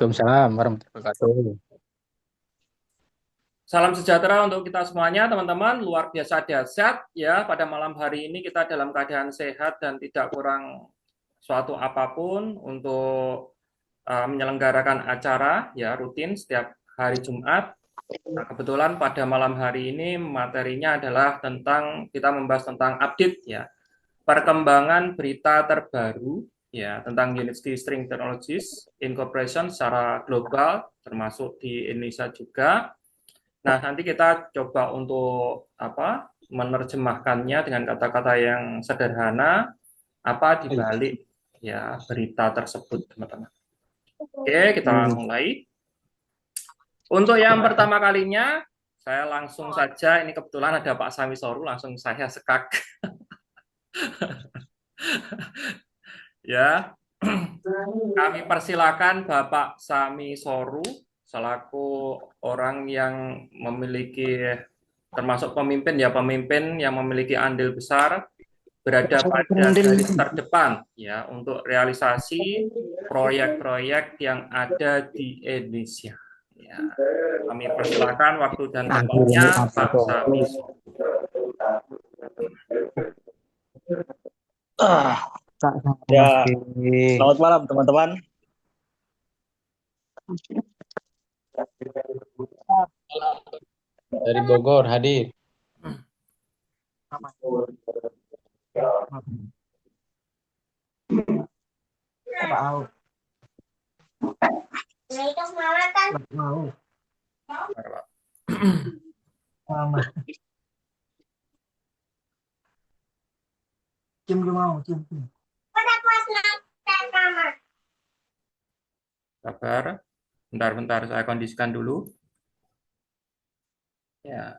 Waalaikumsalam warahmatullahi wabarakatuh. Salam sejahtera untuk kita semuanya, teman-teman. Luar biasa dahsyat ya. Pada malam hari ini kita dalam keadaan sehat dan tidak kurang suatu apapun untuk menyelenggarakan acara ya rutin setiap hari Jumat. Nah, kebetulan pada malam hari ini materinya adalah tentang kita membahas tentang update ya, perkembangan berita terbaru ya tentang Unity String Technologies Incorporation secara global termasuk di Indonesia juga. Nah, nanti kita coba untuk menerjemahkannya dengan kata-kata yang sederhana, apa dibalik ya berita tersebut, teman-teman. Oke, kita mulai. Untuk yang pertama kalinya, saya langsung saja, ini kebetulan ada Pak Sami Soru, langsung saya sekak. Ya, kami persilakan Bapak Sami Soru selaku orang yang memiliki termasuk pemimpin ya pemimpin yang memiliki andil besar berada pada garis terdepan ya untuk realisasi proyek-proyek yang ada di Indonesia. Ya, kami persilakan waktu dan tempatnya Pak Sami. Ya, selamat malam teman-teman. Dari Bogor hadir. Sabar, bentar-bentar saya kondisikan dulu. Ya.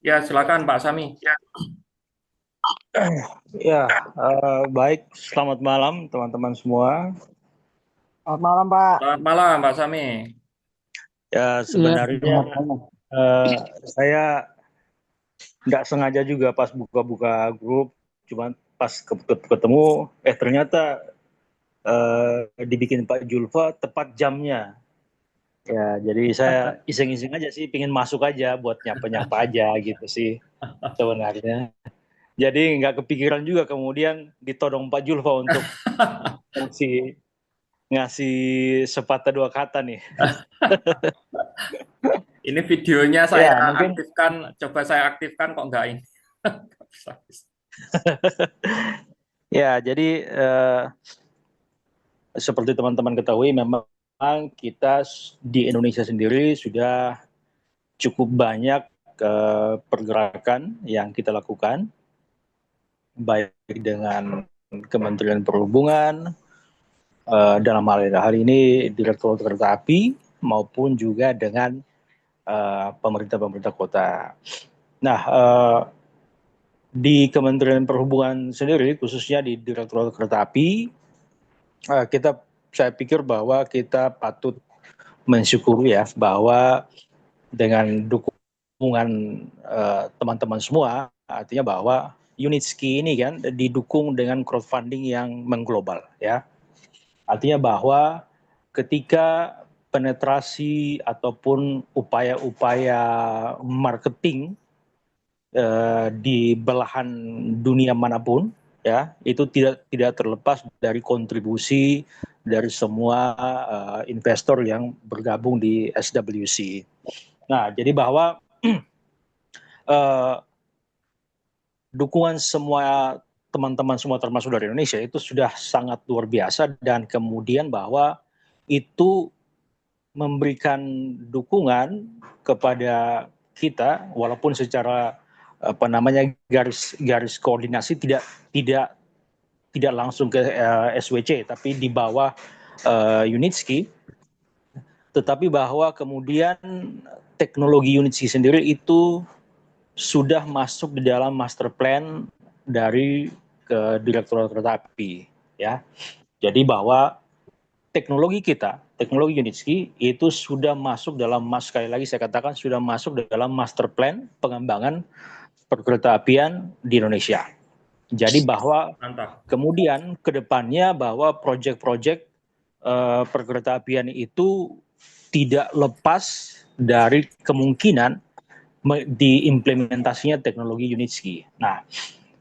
Ya, silakan Pak Sami. Ya, baik. Selamat malam teman-teman semua. Selamat malam, Pak. Selamat malam Pak Sami. Ya, sebenarnya saya nggak sengaja juga pas buka-buka grup, cuman pas ketemu, ternyata dibikin Pak Julfa tepat jamnya. Ya, jadi saya iseng-iseng aja sih, pingin masuk aja buat nyapa-nyapa aja gitu sih sebenarnya. Jadi nggak kepikiran juga kemudian ditodong Pak Julfa untuk ngasih sepatah dua kata nih. Ini videonya saya mungkin aktifkan, coba saya aktifkan kok nggak ini. Ya, jadi seperti teman-teman ketahui memang kita di Indonesia sendiri sudah cukup banyak pergerakan yang kita lakukan, baik dengan Kementerian Perhubungan, dalam hal ini Direktorat Kereta Api, maupun juga dengan pemerintah-pemerintah kota. Nah, di Kementerian Perhubungan sendiri, khususnya di Direktorat Kereta Api, saya pikir bahwa kita patut mensyukuri ya bahwa dengan dukungan teman-teman semua, artinya bahwa Unitski ini kan didukung dengan crowdfunding yang mengglobal ya. Artinya bahwa ketika penetrasi ataupun upaya-upaya marketing di belahan dunia manapun ya itu tidak terlepas dari kontribusi dari semua investor yang bergabung di SWC. Nah, jadi bahwa dukungan semua teman-teman semua termasuk dari Indonesia itu sudah sangat luar biasa, dan kemudian bahwa itu memberikan dukungan kepada kita walaupun secara garis koordinasi tidak langsung ke SWC tapi di bawah Unitski, tetapi bahwa kemudian teknologi Unitsky sendiri itu sudah masuk di dalam master plan dari Direktorat Kereta Api, ya. Jadi bahwa teknologi kita, teknologi Unitsky itu sudah masuk dalam, sekali lagi saya katakan, sudah masuk dalam master plan pengembangan perkeretaapian di Indonesia. Jadi bahwa Mantap. kemudian ke depannya bahwa proyek-proyek perkeretaapian itu tidak lepas dari kemungkinan diimplementasinya teknologi Unitsky. Nah,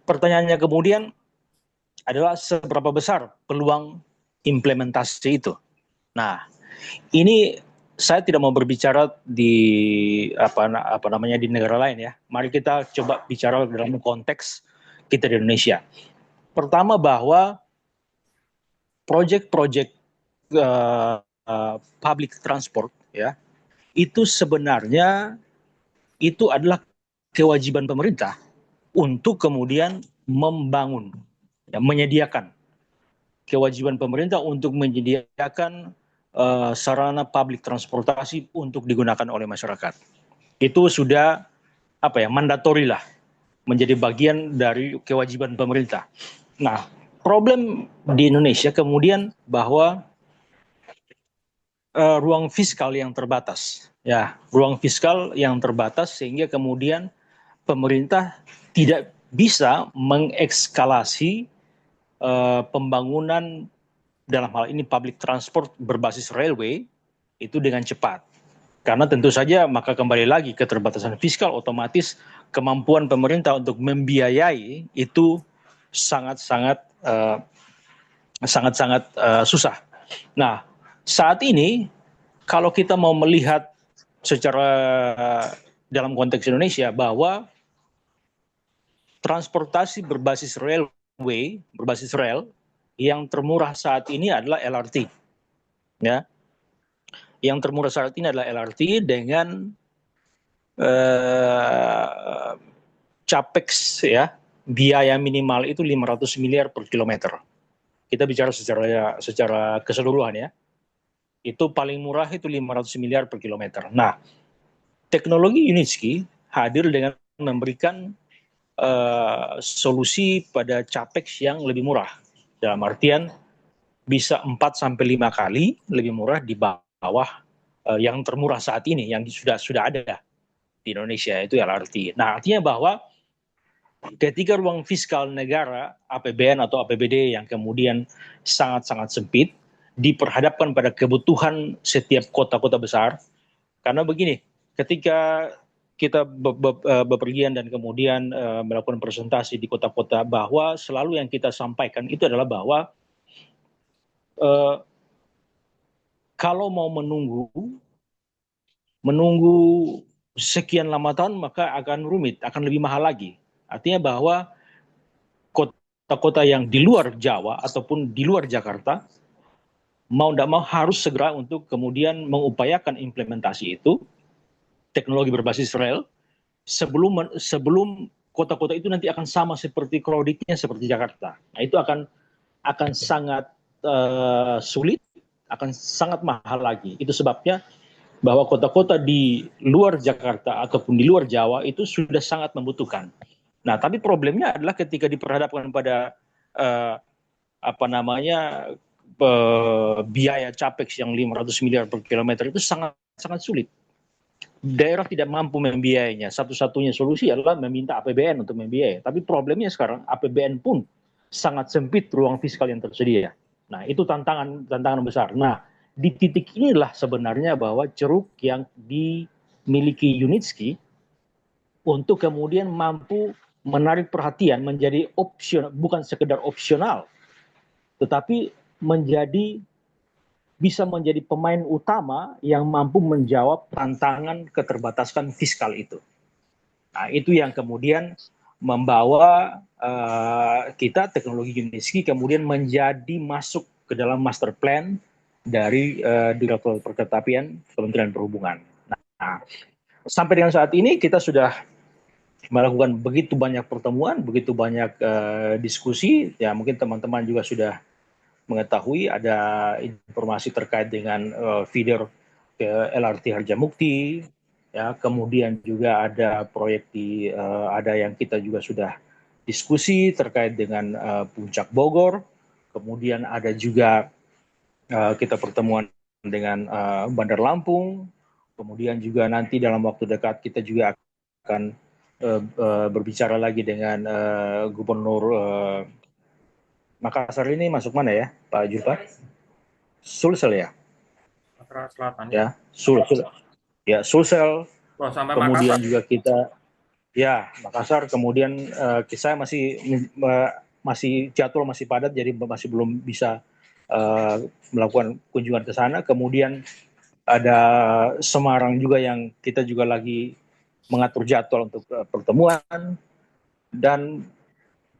pertanyaannya kemudian adalah seberapa besar peluang implementasi itu. Nah, ini saya tidak mau berbicara di apa namanya di negara lain ya. Mari kita coba bicara dalam konteks kita di Indonesia. Pertama bahwa proyek-proyek public transport ya itu sebenarnya itu adalah kewajiban pemerintah untuk kemudian membangun, ya, menyediakan kewajiban pemerintah untuk menyediakan sarana publik transportasi untuk digunakan oleh masyarakat. Itu sudah mandatori lah, menjadi bagian dari kewajiban pemerintah. Nah, problem di Indonesia kemudian bahwa ruang fiskal yang terbatas, ya, ruang fiskal yang terbatas sehingga kemudian pemerintah tidak bisa mengekskalasi pembangunan dalam hal ini public transport berbasis railway itu dengan cepat. Karena tentu saja maka kembali lagi keterbatasan fiskal, otomatis kemampuan pemerintah untuk membiayai itu sangat-sangat susah. Nah, saat ini kalau kita mau melihat secara dalam konteks Indonesia bahwa transportasi berbasis railway, berbasis rel yang termurah saat ini adalah LRT. Ya. Yang termurah saat ini adalah LRT dengan capex ya, biaya minimal itu 500 miliar per kilometer. Kita bicara secara keseluruhan ya. Itu paling murah itu 500 miliar per kilometer. Nah, teknologi Unitsky hadir dengan memberikan solusi pada capex yang lebih murah. Dalam artian bisa 4-5 kali lebih murah di bawah yang termurah saat ini, yang sudah ada di Indonesia, itu LRT. Nah, artinya bahwa ketika ruang fiskal negara, APBN atau APBD yang kemudian sangat-sangat sempit, diperhadapkan pada kebutuhan setiap kota-kota besar, karena begini, ketika kita bepergian dan kemudian melakukan presentasi di kota-kota, bahwa selalu yang kita sampaikan itu adalah bahwa kalau mau menunggu sekian lama tahun maka akan rumit, akan lebih mahal lagi. Artinya bahwa kota-kota yang di luar Jawa ataupun di luar Jakarta mau tidak mau harus segera untuk kemudian mengupayakan implementasi itu, teknologi berbasis rel, sebelum kota-kota itu nanti akan sama seperti crowdednya seperti Jakarta. Nah, itu akan sangat sulit, akan sangat mahal lagi. Itu sebabnya bahwa kota-kota di luar Jakarta ataupun di luar Jawa itu sudah sangat membutuhkan. Nah, tapi problemnya adalah ketika diperhadapkan pada biaya capex yang 500 miliar per kilometer itu sangat sulit. Daerah tidak mampu membiayainya. Satu-satunya solusi adalah meminta APBN untuk membiayai. Tapi problemnya sekarang APBN pun sangat sempit ruang fiskal yang tersedia. Nah, itu tantangan besar. Nah, di titik inilah sebenarnya bahwa ceruk yang dimiliki Unitsky untuk kemudian mampu menarik perhatian menjadi opsional, bukan sekedar opsional, tetapi bisa menjadi pemain utama yang mampu menjawab tantangan keterbatasan fiskal itu. Nah, itu yang kemudian membawa kita teknologi Unitsky kemudian menjadi masuk ke dalam master plan dari Direktorat Perkeretaapian Kementerian Perhubungan. Nah, sampai dengan saat ini kita sudah melakukan begitu banyak pertemuan, begitu banyak diskusi. Ya, mungkin teman-teman juga sudah mengetahui ada informasi terkait dengan feeder ke LRT Harjamukti, ya. Kemudian juga ada proyek ada yang kita juga sudah diskusi terkait dengan Puncak Bogor. Kemudian ada juga kita pertemuan dengan Bandar Lampung. Kemudian juga nanti dalam waktu dekat kita juga akan berbicara lagi dengan Gubernur Makassar. Ini masuk mana ya, Pak Julfa? Sulsel ya? Sumatera Selatan Ya, Sulsel. Ya, Sulsel. Oh, sampai Kemudian Makassar. juga kita, ya, Makassar. Kemudian saya masih jadwal masih padat, jadi masih belum bisa melakukan kunjungan ke sana. Kemudian ada Semarang juga yang kita juga lagi mengatur jadwal untuk pertemuan, dan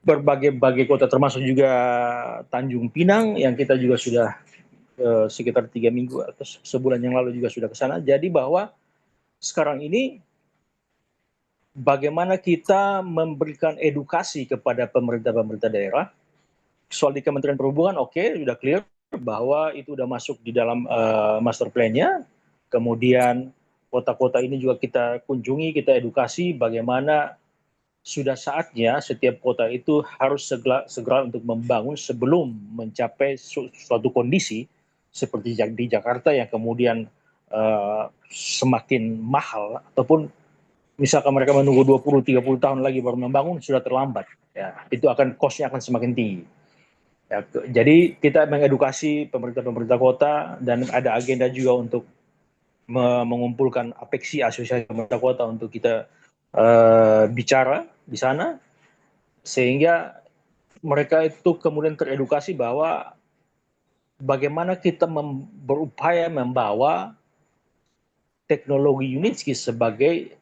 berbagai kota termasuk juga Tanjung Pinang yang kita juga sudah sekitar 3 minggu atau sebulan yang lalu juga sudah ke sana. Jadi bahwa sekarang ini bagaimana kita memberikan edukasi kepada pemerintah daerah. Soal di Kementerian Perhubungan, oke, sudah clear bahwa itu sudah masuk di dalam master plan-nya. Kemudian kota-kota ini juga kita kunjungi, kita edukasi bagaimana sudah saatnya setiap kota itu harus segera untuk membangun sebelum mencapai suatu kondisi seperti di Jakarta yang kemudian semakin mahal, ataupun misalkan mereka menunggu 20-30 tahun lagi baru membangun, sudah terlambat. Ya, itu akan cost-nya akan semakin tinggi. Ya, jadi kita mengedukasi pemerintah kota, dan ada agenda juga untuk mengumpulkan APEKSI, Asosiasi Pemerintah Kota, untuk kita bicara di sana, sehingga mereka itu kemudian teredukasi bahwa bagaimana kita berupaya membawa teknologi Unitsky sebagai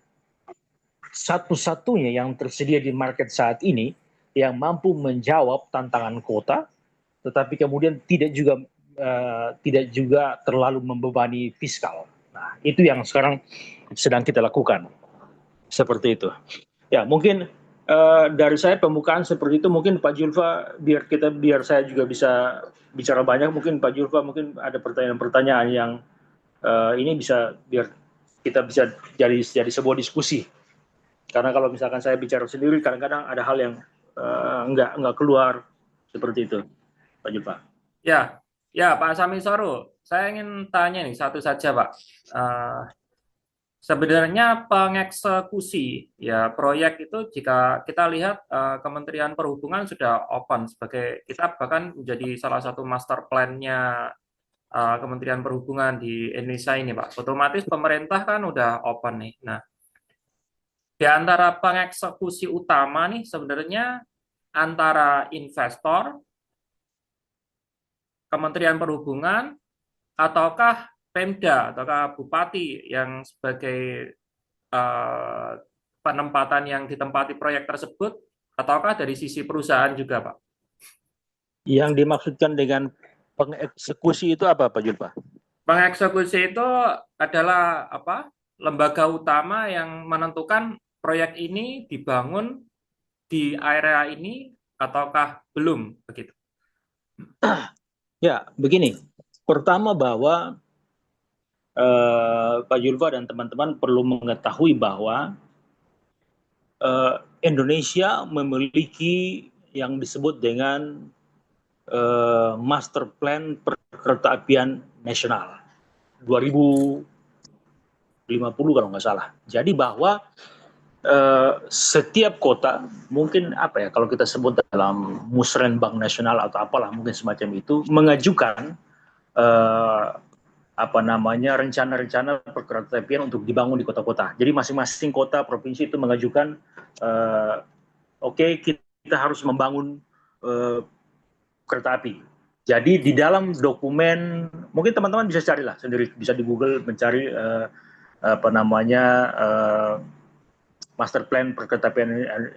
satu-satunya yang tersedia di market saat ini yang mampu menjawab tantangan kota, tetapi kemudian tidak juga terlalu membebani fiskal. Nah, itu yang sekarang sedang kita lakukan. Seperti itu. Ya, mungkin dari saya pembukaan seperti itu. Mungkin Pak Julfa, biar saya juga bisa bicara banyak. Mungkin Pak Julfa mungkin ada pertanyaan-pertanyaan yang ini bisa, biar kita bisa jadi sebuah diskusi. Karena kalau misalkan saya bicara sendiri, kadang-kadang ada hal yang nggak keluar seperti itu, Pak Julfa. Ya, Pak Samisoro, saya ingin tanya nih satu saja, Pak. Sebenarnya pengeksekusi ya proyek itu, jika kita lihat Kementerian Perhubungan sudah open sebagai, kita bahkan menjadi salah satu master plan-nya Kementerian Perhubungan di Indonesia ini, Pak. Otomatis pemerintah kan udah open nih. Nah, di antara pengeksekusi utama nih sebenarnya antara investor, Kementerian Perhubungan, ataukah Pemda, ataukah Bupati yang sebagai penempatan yang ditempati proyek tersebut, ataukah dari sisi perusahaan juga, Pak? Yang dimaksudkan dengan pengeksekusi itu apa, Pak Julfa? Pengeksekusi itu adalah apa? Lembaga utama yang menentukan proyek ini dibangun di area ini ataukah belum, begitu? Ya, begini. Pertama bahwa Pak Julfa dan teman-teman perlu mengetahui bahwa Indonesia memiliki yang disebut dengan Master Plan Perkeretaapian Nasional 2050 kalau nggak salah. Jadi bahwa setiap kota, mungkin apa ya, kalau kita sebut dalam Musrenbang Nasional atau apalah mungkin semacam itu, mengajukan rencana-rencana perkeretaapian untuk dibangun di kota-kota. Jadi masing-masing kota provinsi itu mengajukan kita harus membangun kereta api. Jadi di dalam dokumen, mungkin teman-teman bisa carilah sendiri, bisa di Google mencari Master Plan Perkeretaapian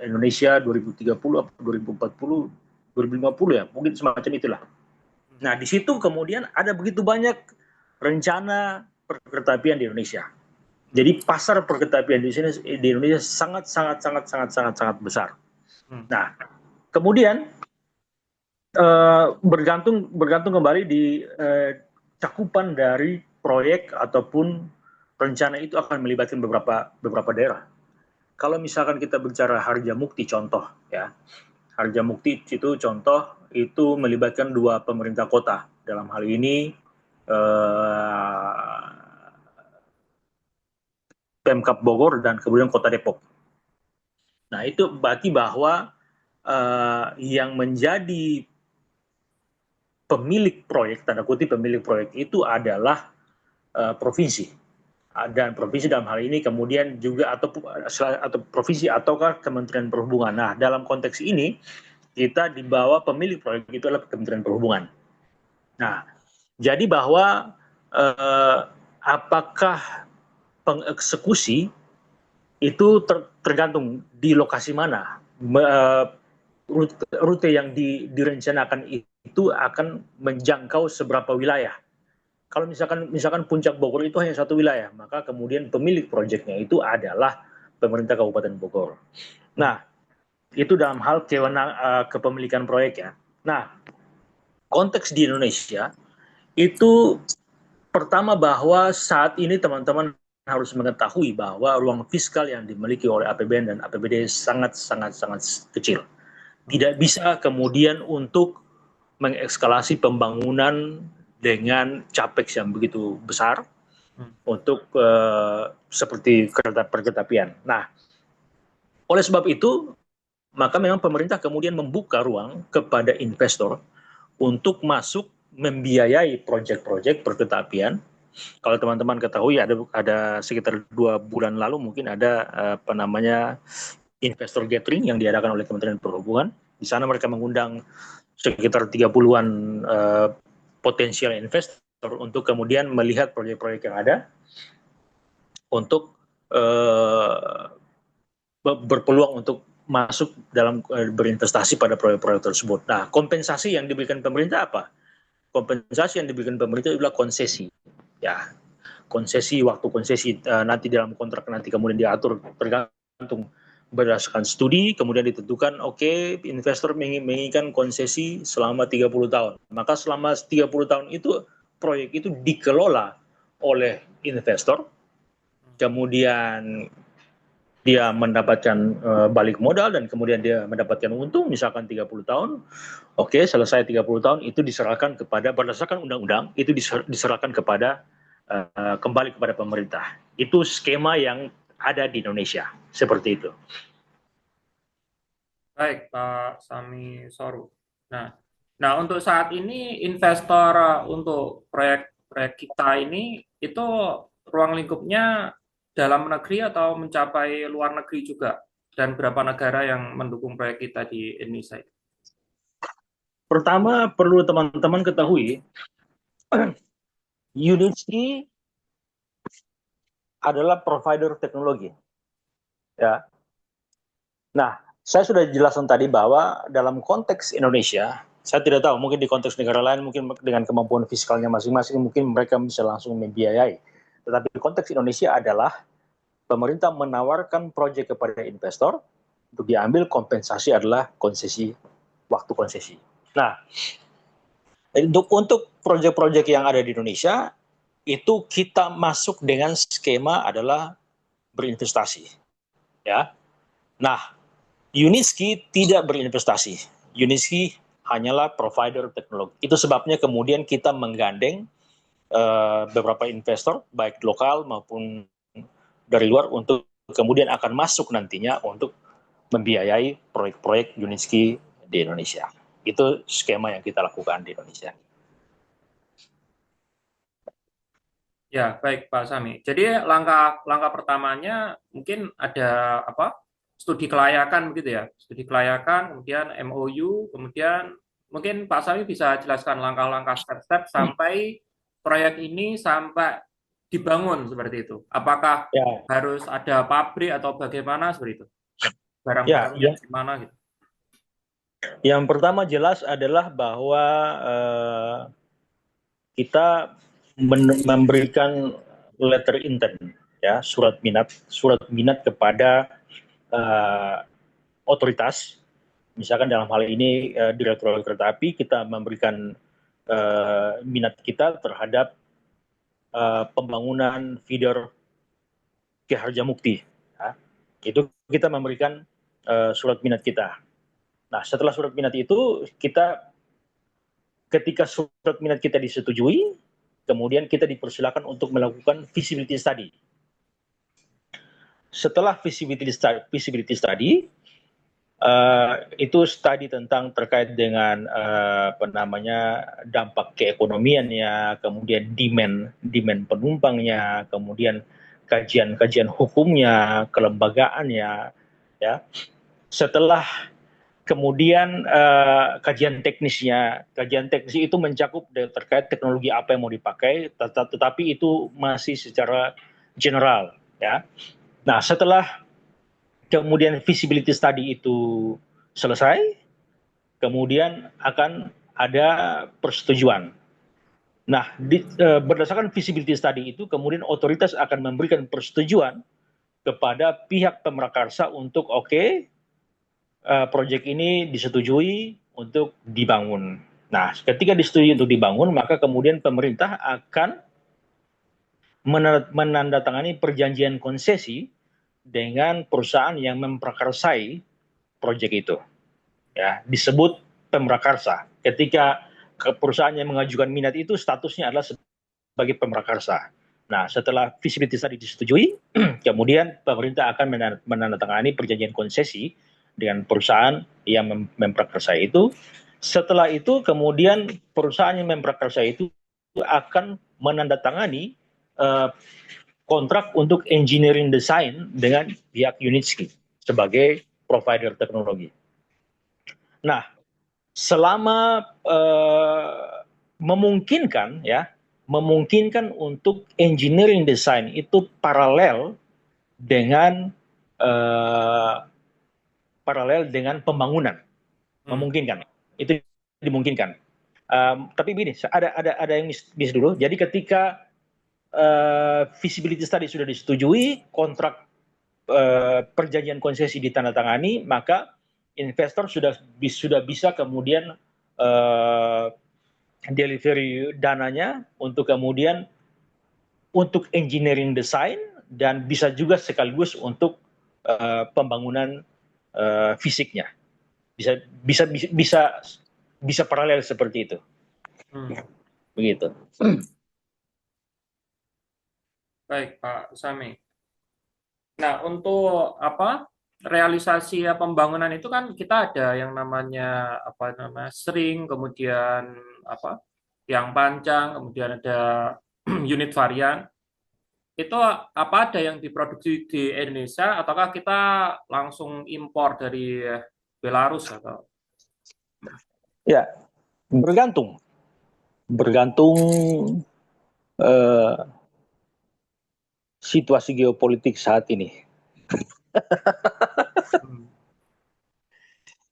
Indonesia 2030 atau 2040, 2050 ya, mungkin semacam itulah. Nah, di situ kemudian ada begitu banyak rencana perkeretaapian di Indonesia. Jadi pasar perkeretaapian di Indonesia sangat besar. Nah, kemudian bergantung kembali di cakupan dari proyek ataupun rencana itu akan melibatkan beberapa daerah. Kalau misalkan kita bicara Harjamukti contoh, ya, Harjamukti itu contoh itu melibatkan 2 pemerintah kota. Dalam hal ini Pemkab Bogor dan kemudian Kota Depok. Nah, itu berarti bahwa yang menjadi pemilik proyek, tanda kutip pemilik proyek itu adalah provinsi. Dan provinsi dalam hal ini kemudian juga atau provinsi ataukah Kementerian Perhubungan. Nah, dalam konteks ini kita di bawah pemilik proyek itu adalah Kementerian Perhubungan. Nah, jadi bahwa apakah pengeksekusi itu tergantung di lokasi mana. Rute yang direncanakan itu akan menjangkau seberapa wilayah. Kalau misalkan Puncak Bogor itu hanya satu wilayah, maka kemudian pemilik proyeknya itu adalah pemerintah Kabupaten Bogor. Nah, itu dalam hal kepemilikan proyek ya. Nah, konteks di Indonesia itu pertama bahwa saat ini teman-teman harus mengetahui bahwa ruang fiskal yang dimiliki oleh APBN dan APBD sangat kecil. Tidak bisa kemudian untuk mengekskalasi pembangunan dengan capex yang begitu besar untuk seperti kereta apian. Nah, oleh sebab itu, maka memang pemerintah kemudian membuka ruang kepada investor untuk masuk membiayai proyek-proyek kereta apian. Kalau teman-teman ketahui ada sekitar 2 bulan lalu mungkin ada investor gathering yang diadakan oleh Kementerian Perhubungan. Di sana mereka mengundang sekitar 30-an potensial investor untuk kemudian melihat proyek-proyek yang ada untuk berpeluang untuk masuk dalam berinvestasi pada proyek-proyek tersebut. Nah, kompensasi yang diberikan pemerintah apa? Kompensasi yang diberikan pemerintah adalah konsesi. Ya, konsesi, waktu konsesi nanti dalam kontrak nanti kemudian diatur tergantung berdasarkan studi, kemudian ditentukan investor menginginkan konsesi selama 30 tahun. Maka selama 30 tahun itu proyek itu dikelola oleh investor, kemudian dia mendapatkan balik modal dan kemudian dia mendapatkan untung misalkan 30 tahun. Selesai 30 tahun itu diserahkan kepada berdasarkan undang-undang itu diserahkan kepada kembali kepada pemerintah. Itu skema yang ada di Indonesia seperti itu. Baik, Pak Sami Soru. Nah, untuk saat ini investor untuk proyek kita ini itu ruang lingkupnya dalam negeri atau mencapai luar negeri juga, dan berapa negara yang mendukung proyek kita di Indonesia? Pertama perlu teman-teman ketahui, Unitsky adalah provider teknologi. Ya. Nah, saya sudah jelaskan tadi bahwa dalam konteks Indonesia, saya tidak tahu, mungkin di konteks negara lain, mungkin dengan kemampuan fiskalnya masing-masing, mungkin mereka bisa langsung membiayai. Tetapi di konteks Indonesia adalah pemerintah menawarkan proyek kepada investor, untuk diambil kompensasi adalah konsesi, waktu konsesi. Nah, untuk proyek-proyek yang ada di Indonesia, itu kita masuk dengan skema adalah berinvestasi. Ya. Nah, Unitsky tidak berinvestasi. Unitsky hanyalah provider teknologi. Itu sebabnya kemudian kita menggandeng beberapa investor, baik lokal maupun dari luar, untuk kemudian akan masuk nantinya untuk membiayai proyek-proyek Unitsky di Indonesia. Itu skema yang kita lakukan di Indonesia. Ya, baik Pak Sami. Jadi langkah pertamanya mungkin ada studi kelayakan begitu ya. Studi kelayakan, kemudian MOU, kemudian mungkin Pak Sami bisa jelaskan langkah-langkah step-step sampai proyek ini sampai dibangun seperti itu. Apakah harus ada pabrik atau bagaimana seperti itu? Barang-barangnya gimana gitu. Yang pertama jelas adalah bahwa kita memberikan letter intent, ya, surat minat kepada otoritas. Misalkan dalam hal ini Direktorat Kereta Api, kita memberikan minat kita terhadap pembangunan feeder ke Harjamukti. Ya. Itu kita memberikan surat minat kita. Nah, setelah surat minat itu, ketika surat minat kita disetujui, kemudian kita dipersilakan untuk melakukan feasibility study. Setelah feasibility study itu studi tentang terkait dengan dampak keekonomiannya, kemudian demand penumpangnya, kemudian kajian hukumnya, kelembagaannya, ya. Setelah kemudian kajian teknis itu mencakup terkait teknologi apa yang mau dipakai, tetapi itu masih secara general, ya. Nah, setelah kemudian feasibility study itu selesai, kemudian akan ada persetujuan. Nah, berdasarkan feasibility study itu, kemudian otoritas akan memberikan persetujuan kepada pihak pemrakarsa untuk proyek ini disetujui untuk dibangun. Nah, ketika disetujui untuk dibangun, maka kemudian pemerintah akan menandatangani perjanjian konsesi dengan perusahaan yang memprakarsai proyek itu, ya, disebut pemrakarsa. Ketika perusahaan yang mengajukan minat itu statusnya adalah sebagai pemrakarsa. Nah, setelah feasibility study disetujui, kemudian pemerintah akan menandatangani perjanjian konsesi dengan perusahaan yang memprakarsa itu. Setelah itu, kemudian perusahaan yang memprakarsa itu akan menandatangani kontrak untuk engineering design dengan pihak Unitsky sebagai provider teknologi. Nah, selama memungkinkan untuk engineering design itu paralel dengan pembangunan, memungkinkan, itu dimungkinkan. Tapi begini, ada yang miss dulu. Jadi ketika feasibility study sudah disetujui, kontrak perjanjian konsesi ditandatangani, maka investor sudah bisa kemudian delivery dananya untuk kemudian untuk engineering design dan bisa juga sekaligus untuk pembangunan fisiknya. Bisa paralel seperti itu. Begitu. Baik, Pak Sami. Nah, untuk realisasi pembangunan itu kan kita ada yang namanya string, kemudian yang panjang, kemudian ada unit varian. Itu ada yang diproduksi di Indonesia ataukah kita langsung impor dari Belarus atau? Ya, bergantung situasi geopolitik saat ini.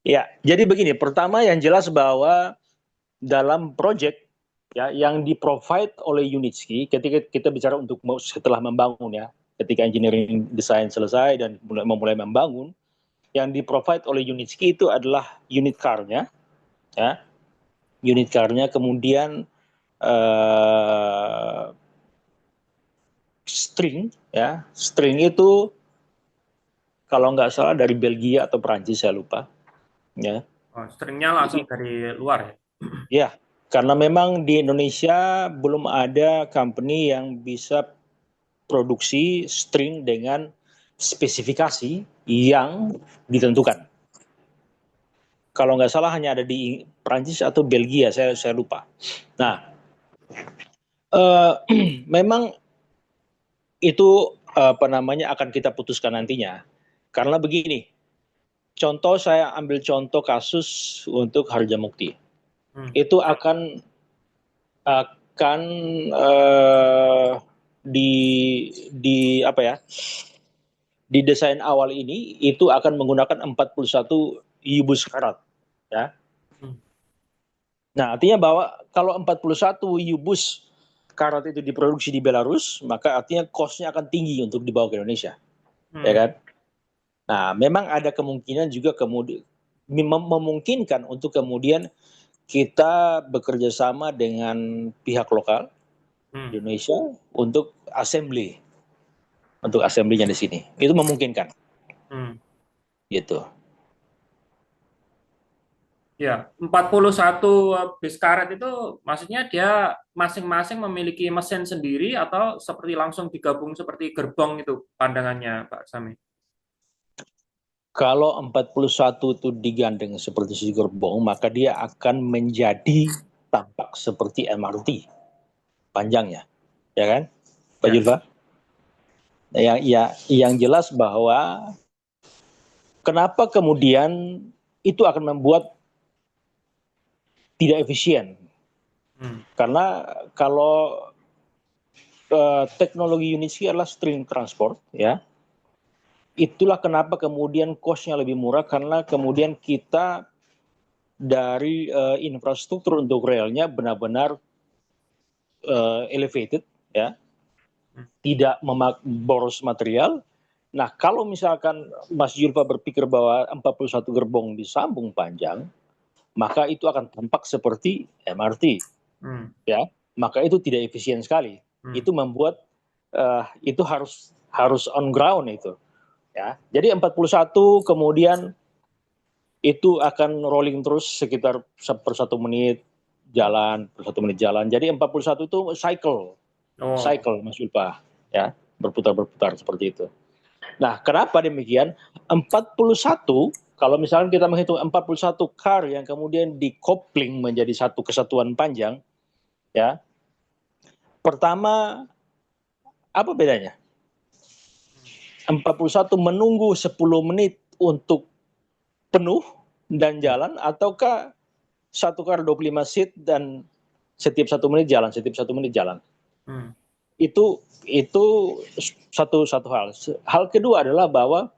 Ya, jadi begini. Pertama, yang jelas bahwa dalam proyek ya yang di-provide oleh Unitsky, ketika kita bicara untuk setelah membangun ya, ketika engineering design selesai dan memulai membangun, yang di-provide oleh Unitsky itu adalah unit car-nya, ya, unit car-nya, kemudian string, ya, string itu kalau nggak salah dari Belgia atau Perancis, saya lupa. Ya. Oh, stringnya langsung dari luar ya? Ya, karena memang di Indonesia belum ada company yang bisa produksi string dengan spesifikasi yang ditentukan. Kalau nggak salah hanya ada di Perancis atau Belgia, saya lupa. Nah, memang itu akan kita putuskan nantinya. Karena begini, saya ambil contoh kasus untuk Harjamukti. Itu akan di desain awal ini itu akan menggunakan 41 U-bus karat, ya. Nah, artinya bahwa kalau 41 U-bus karat itu diproduksi di Belarus, maka artinya cost-nya akan tinggi untuk dibawa ke Indonesia, ya kan? Nah, memang ada kemungkinan juga kemudian memungkinkan untuk kemudian kita bekerja sama dengan pihak lokal di Indonesia untuk assembly. untuk assembly-nya di sini. Itu memungkinkan, gitu. Ya, 41 bis karet itu maksudnya dia masing-masing memiliki mesin sendiri atau seperti langsung digabung seperti gerbong itu pandangannya Pak Sami? Kalau 41 itu digandeng seperti si gerbong, maka dia akan menjadi tampak seperti MRT panjangnya, ya kan, Pak Ya. Julfa? Yang jelas bahwa kenapa kemudian itu akan membuat tidak efisien. Karena kalau teknologi Unity adalah string transport, ya, itulah kenapa kemudian cost-nya lebih murah, karena kemudian kita dari infrastruktur untuk relnya benar-benar elevated, ya, tidak boros material. Nah, kalau misalkan Mas Julfa berpikir bahwa 41 gerbong disambung panjang, maka itu akan tampak seperti MRT, ya, maka itu tidak efisien sekali. Itu membuat itu harus on ground itu, ya. Jadi 41 kemudian itu akan rolling terus sekitar per 1 menit jalan, per 1 menit jalan. Jadi 41 itu cycle, Mas Julfa, ya, berputar-berputar seperti itu. Nah, kenapa demikian? 41, kalau misalnya kita menghitung 41 car yang kemudian di-coupling menjadi satu kesatuan panjang, ya. Pertama, apa bedanya? 41 menunggu 10 menit untuk penuh dan jalan, ataukah satu car 25 seat dan setiap 1 menit jalan, Itu satu hal. Hal kedua adalah bahwa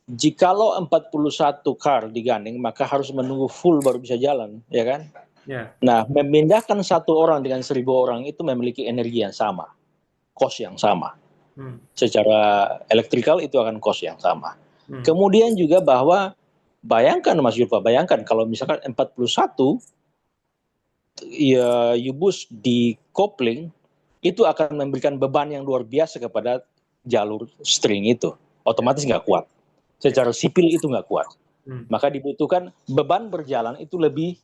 jikalau 41 car digandeng, maka harus menunggu full baru bisa jalan, ya kan? Yeah. Nah, memindahkan 1 orang dengan 1.000 orang itu memiliki energi yang sama, cost yang sama. Secara elektrikal itu akan cost yang sama. Kemudian juga bahwa bayangkan Mas Julfa, bayangkan kalau misalkan 41 ya U-bus di kopling, itu akan memberikan beban yang luar biasa kepada jalur string itu. Otomatis nggak kuat. Secara sipil itu nggak kuat. Maka dibutuhkan beban berjalan itu lebih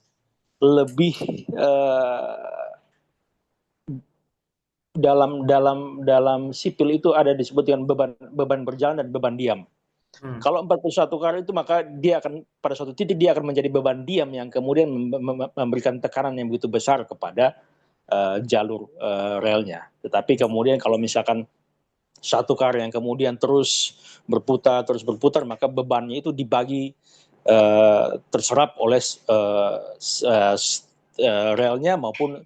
dalam sipil itu ada disebutkan beban berjalan dan beban diam. Kalau 41 kali itu, maka dia akan pada suatu titik dia akan menjadi beban diam yang kemudian memberikan tekanan yang begitu besar kepada jalur relnya. Tetapi kemudian kalau misalkan satu kar yang kemudian terus berputar, maka bebannya itu dibagi, terserap oleh relnya maupun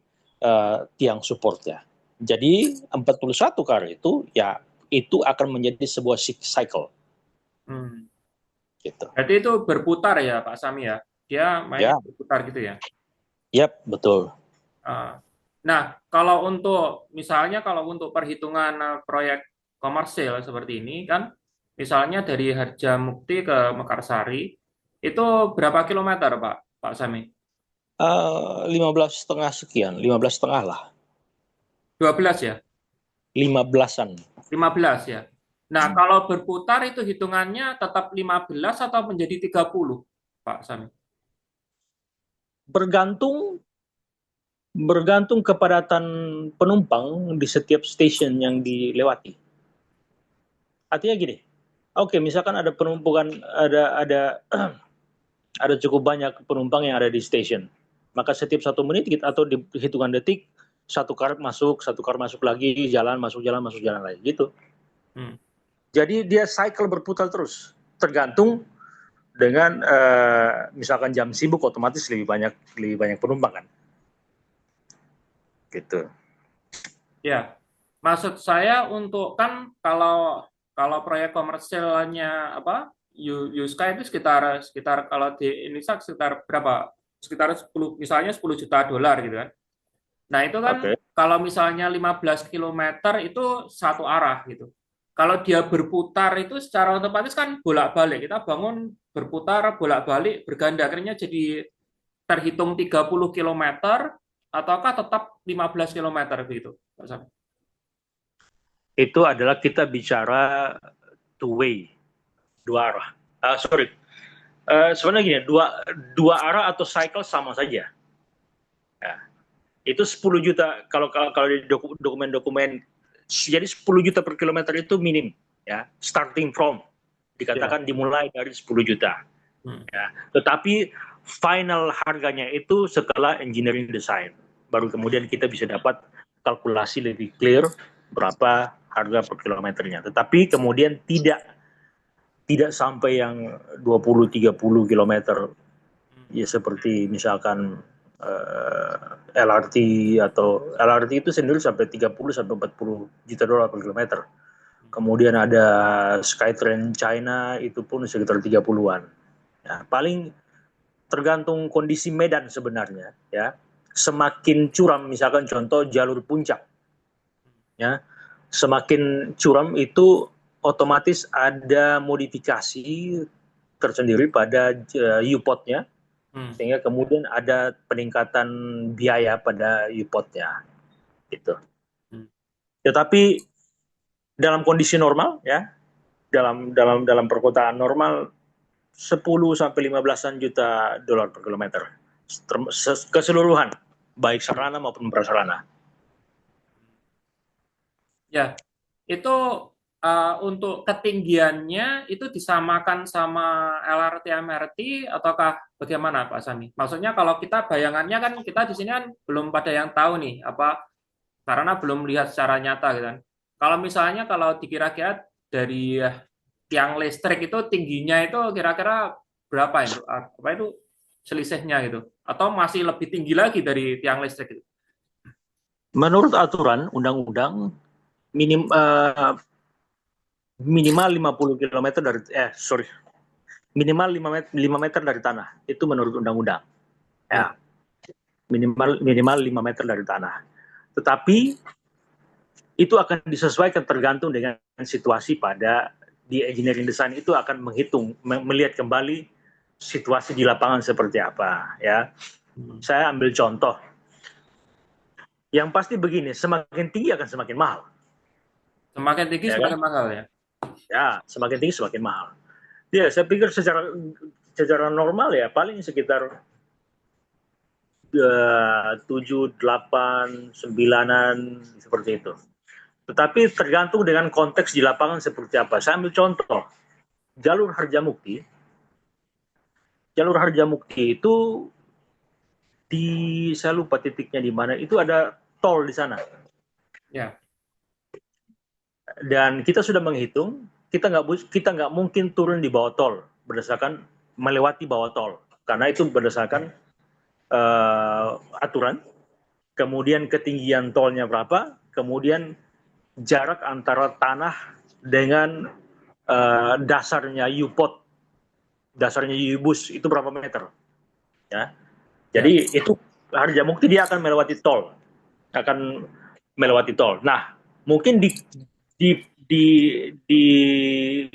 tiang supportnya. Jadi 41 kar itu ya itu akan menjadi sebuah cycle. Gitu. Berarti itu berputar ya Pak Sami ya? Dia main berputar gitu ya? Yap, betul. Nah, kalau untuk misalnya perhitungan proyek komersil seperti ini kan, misalnya dari Harjamukti ke Mekarsari itu berapa kilometer Pak Sami? 15,5 sekian, 15,5 lah. 12 ya? 15-an. 15 ya. Nah, kalau berputar itu hitungannya tetap 15 atau menjadi 30, Pak Sami? Bergantung kepadatan penumpang di setiap stasiun yang dilewati. Artinya gini, oke, misalkan ada penumpukan, ada cukup banyak penumpang yang ada di stasiun, maka setiap 1 menit atau di hitungan detik, satu kar masuk lagi, jalan, masuk jalan lagi, gitu. Jadi dia cycle berputar terus, tergantung dengan misalkan jam sibuk, otomatis lebih banyak penumpang kan, gitu. Ya, maksud saya untuk kan kalau proyek komersilnya Yuska itu sekitar kalau di Indonesia sekitar berapa? Sekitar 10, misalnya 10 juta dolar gitu kan. Nah, itu kan kalau misalnya 15 km itu satu arah gitu. Kalau dia berputar itu secara otomatis kan bolak-balik. Kita bangun berputar bolak-balik berganda, akhirnya jadi terhitung 30 km ataukah tetap 15 km begitu, Pak Sam? itu adalah kita bicara two way, dua arah. Sebenarnya gini, dua arah atau cycle sama saja. Ya. Itu 10 juta kalau di dokumen-dokumen, jadi 10 juta per kilometer itu minim, ya, starting from, dikatakan dimulai dari 10 juta. Ya. Tetapi final harganya itu setelah engineering design, baru kemudian kita bisa dapat kalkulasi lebih clear berapa harga per kilometernya. Tetapi kemudian tidak sampai yang 20-30 kilometer, ya seperti misalkan LRT, atau LRT itu sendiri sampai 30 sampai 40 juta dolar per kilometer. Kemudian ada Skytrain China, itu pun sekitar 30-an. Ya, paling tergantung kondisi medan sebenarnya, ya. Semakin curam, misalkan contoh jalur puncak, ya, semakin curam itu otomatis ada modifikasi tersendiri pada U-Pod-nya, sehingga kemudian ada peningkatan biaya pada U-Pod-nya, gitu. Tetapi dalam kondisi normal, ya, dalam perkotaan normal, 10 sampai 15-an juta dolar per kilometer keseluruhan, baik sarana maupun prasarana. Ya, itu untuk ketinggiannya itu disamakan sama LRT MRT ataukah bagaimana Pak Sami? Maksudnya kalau kita bayangannya kan kita di sini kan belum pada yang tahu nih apa, karena belum lihat secara nyata gitu kan. Kalau misalnya kalau dikira-kira dari tiang listrik itu tingginya itu kira-kira berapa itu? Apa itu selisihnya gitu? Atau masih lebih tinggi lagi dari tiang listrik itu? Menurut aturan undang-undang minimal 50 km dari minimal 5 meter dari tanah, itu menurut undang-undang. Ya. Minimal 5 meter dari tanah. Tetapi itu akan disesuaikan tergantung dengan situasi pada di engineering design, itu akan melihat kembali situasi di lapangan seperti apa, ya. Saya ambil contoh. Yang pasti begini, semakin tinggi akan semakin mahal. Semakin tinggi ya, semakin mahal ya. Ya, semakin tinggi semakin mahal. Ya, saya pikir secara normal ya paling sekitar 7, 8, 9-an seperti itu. Tetapi tergantung dengan konteks di lapangan seperti apa. Saya ambil contoh, jalur Harjamukti. Jalur Harjamukti itu saya lupa titiknya di mana, itu ada tol di sana. Ya. Dan kita sudah menghitung, kita nggak mungkin turun di bawah tol berdasarkan melewati bawah tol, karena itu berdasarkan aturan, kemudian ketinggian tolnya berapa, kemudian jarak antara tanah dengan dasarnya U-Pod, dasarnya U-Bus itu berapa meter, ya. Jadi itu Harjamukti dia akan melewati tol, Nah, mungkin di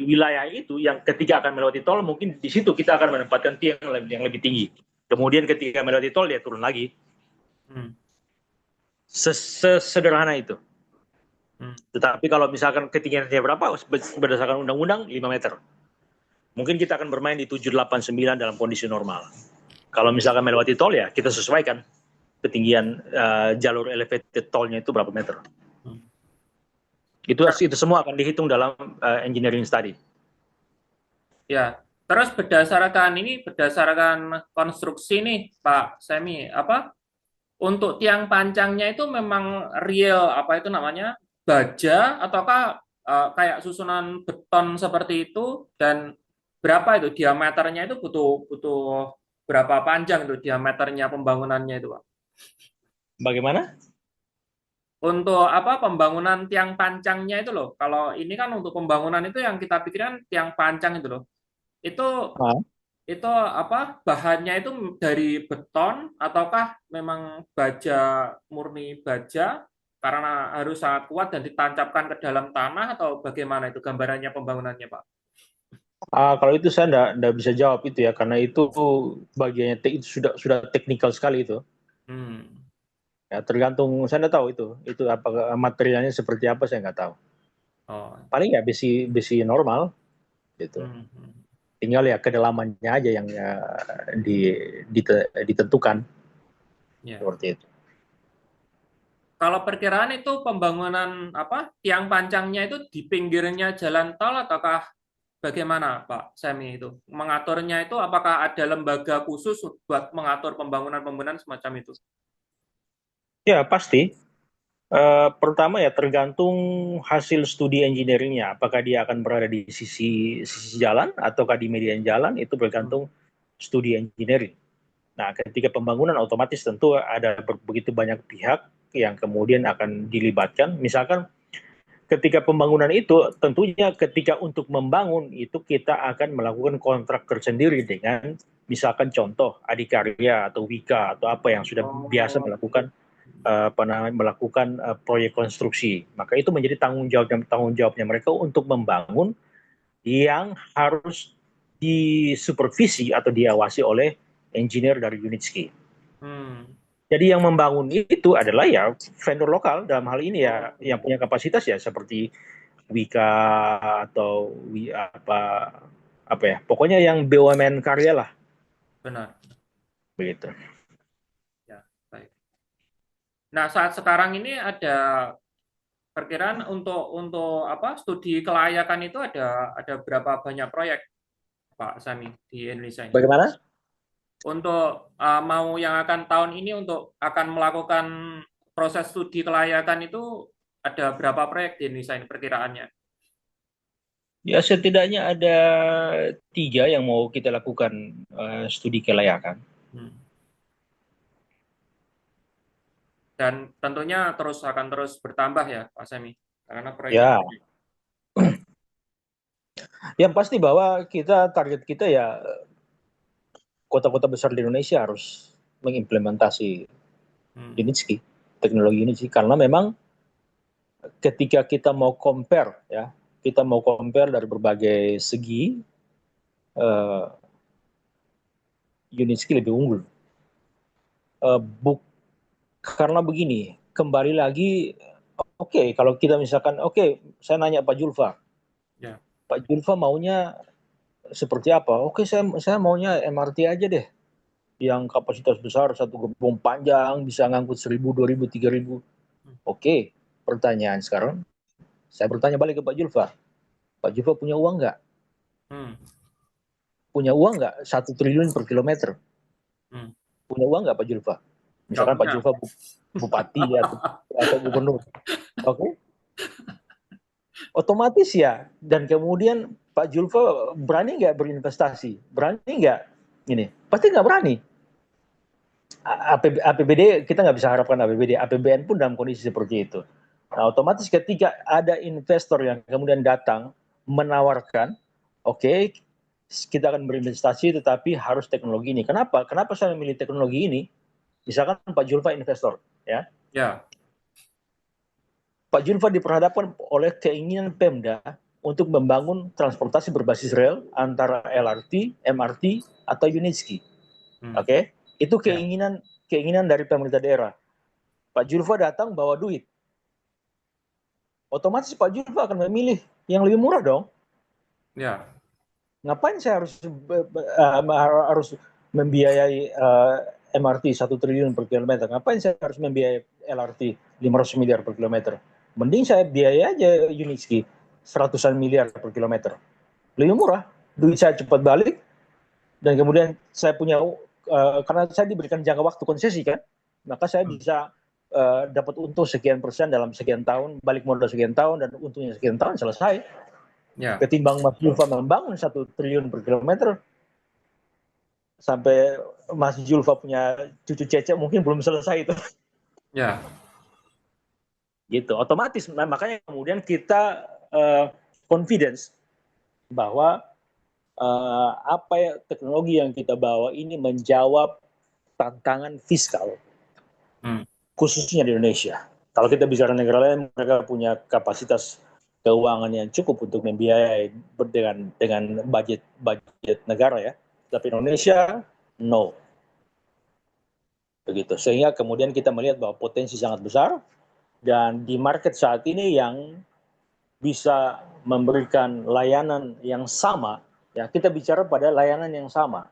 wilayah itu yang ketika akan melewati tol, mungkin di situ kita akan menempatkan tiang yang lebih tinggi. Kemudian ketika melewati tol dia turun lagi. Sesederhana itu. Tetapi kalau misalkan ketinggiannya berapa, berdasarkan undang-undang 5 meter. Mungkin kita akan bermain di 7, 8, 9 dalam kondisi normal. Kalau misalkan melewati tol ya kita sesuaikan ketinggian jalur elevated tolnya itu berapa meter. Itu semua akan dihitung dalam engineering study. Ya, terus berdasarkan konstruksi nih Pak Semi, untuk tiang pancangnya itu memang real baja ataukah kayak susunan beton seperti itu, dan berapa itu diameternya, itu butuh berapa panjang itu diameternya pembangunannya itu Pak? Bagaimana? Untuk pembangunan tiang pancangnya itu loh. Kalau ini kan untuk pembangunan itu yang kita pikirkan tiang pancang itu loh. Itu bahannya itu dari beton ataukah memang baja, murni baja karena harus sangat kuat dan ditancapkan ke dalam tanah, atau bagaimana itu gambarannya pembangunannya Pak? Kalau itu saya enggak bisa jawab itu ya, karena itu bagiannya itu sudah teknikal sekali itu. Ya, tergantung, saya enggak tahu itu apakah materialnya seperti apa, saya enggak tahu. Oh. Paling ya besi normal gitu. Tinggal ya kedalamannya aja yang ditentukan Ya. seperti itu. Kalau perkiraan itu pembangunan tiang pancangnya itu di pinggirnya jalan tol ataukah bagaimana Pak Semi itu? Mengaturnya itu apakah ada lembaga khusus buat mengatur pembangunan semacam itu? Ya pasti. Pertama ya tergantung hasil studi engineeringnya. Apakah dia akan berada di sisi jalan ataukah di median jalan, itu bergantung studi engineering. Nah, ketika pembangunan otomatis tentu ada begitu banyak pihak yang kemudian akan dilibatkan. Misalkan ketika pembangunan itu, tentunya ketika untuk membangun itu kita akan melakukan kontrak tersendiri dengan misalkan contoh Adikarya atau Wika atau apa yang sudah biasa melakukan proyek konstruksi. Maka itu menjadi tanggung jawabnya mereka untuk membangun yang harus disupervisi atau diawasi oleh engineer dari Unitski. Jadi yang membangun itu adalah ya vendor lokal, dalam hal ini ya yang punya kapasitas ya seperti Wika atau apa ya, pokoknya yang BUMN karya lah. Benar. Begitu. Ya, baik. Nah, saat sekarang ini ada perkiraan untuk studi kelayakan itu ada berapa banyak proyek Pak Sami di Indonesia ini? Bagaimana? Untuk mau yang akan tahun ini untuk akan melakukan proses studi kelayakan itu ada berapa proyek di Indonesia ini perkiraannya? Ya setidaknya ada 3 yang mau kita lakukan studi kelayakan. Dan tentunya akan terus bertambah ya Pak Sami, karena proyek ya. Yang pasti bahwa target kita ya kota-kota besar di Indonesia harus mengimplementasi Unitski, teknologi Unitski, karena memang ketika kita mau compare dari berbagai segi, Unitski lebih unggul. Karena begini, kembali lagi, kalau kita misalkan, saya nanya Pak Julfa, Pak Julfa maunya seperti apa? Saya maunya MRT aja deh, yang kapasitas besar, satu gerbong panjang, bisa ngangkut 1.000, 2.000, 3.000. Pertanyaan sekarang, saya bertanya balik ke Pak Julfa. Pak Julfa punya uang nggak? Punya uang nggak 1 triliun per kilometer? Punya uang nggak Pak Julfa? Misalkan Pak Julfa bupati atau gubernur. Otomatis ya. Dan kemudian Pak Julfa berani nggak berinvestasi? Berani nggak? Ini pasti nggak berani. APBD kita nggak bisa harapkan APBD. APBN pun dalam kondisi seperti itu. Nah, otomatis ketika ada investor yang kemudian datang menawarkan, kita akan berinvestasi, tetapi harus teknologi ini. Kenapa? Kenapa saya memilih teknologi ini? Misalkan Pak Julfa investor, ya. Pak Julfa diperhadapkan oleh keinginan Pemda untuk membangun transportasi berbasis rel antara LRT, MRT, atau Unitski. Itu keinginan dari pemerintah daerah. Pak Julfa datang bawa duit. Otomatis Pak Julfa akan memilih yang lebih murah dong. Ngapain saya harus membiayai MRT 1 triliun per kilometer? Ngapain saya harus membiayai LRT 500 miliar per kilometer? Mending saya biaya aja Unitski 100-an miliar per kilometer. Lebih murah, duit saya cepat balik, dan kemudian saya punya, karena saya diberikan jangka waktu konsesi kan, maka saya bisa dapat untung sekian persen dalam sekian tahun, balik modal sekian tahun, dan untungnya sekian tahun, selesai. Ketimbang Mas Julfa membangun 1 triliun per kilometer, sampai Mas Julfa punya cucu cecek mungkin belum selesai itu. Gitu, otomatis makanya kemudian kita confidence bahwa teknologi yang kita bawa ini menjawab tantangan fiskal, khususnya di Indonesia. Kalau kita bicara negara lain, mereka punya kapasitas keuangan yang cukup untuk membiayai dengan budget negara ya. Tapi Indonesia, no. Begitu. Sehingga kemudian kita melihat bahwa potensi sangat besar, dan di market saat ini yang bisa memberikan layanan yang sama, ya kita bicara pada layanan yang sama,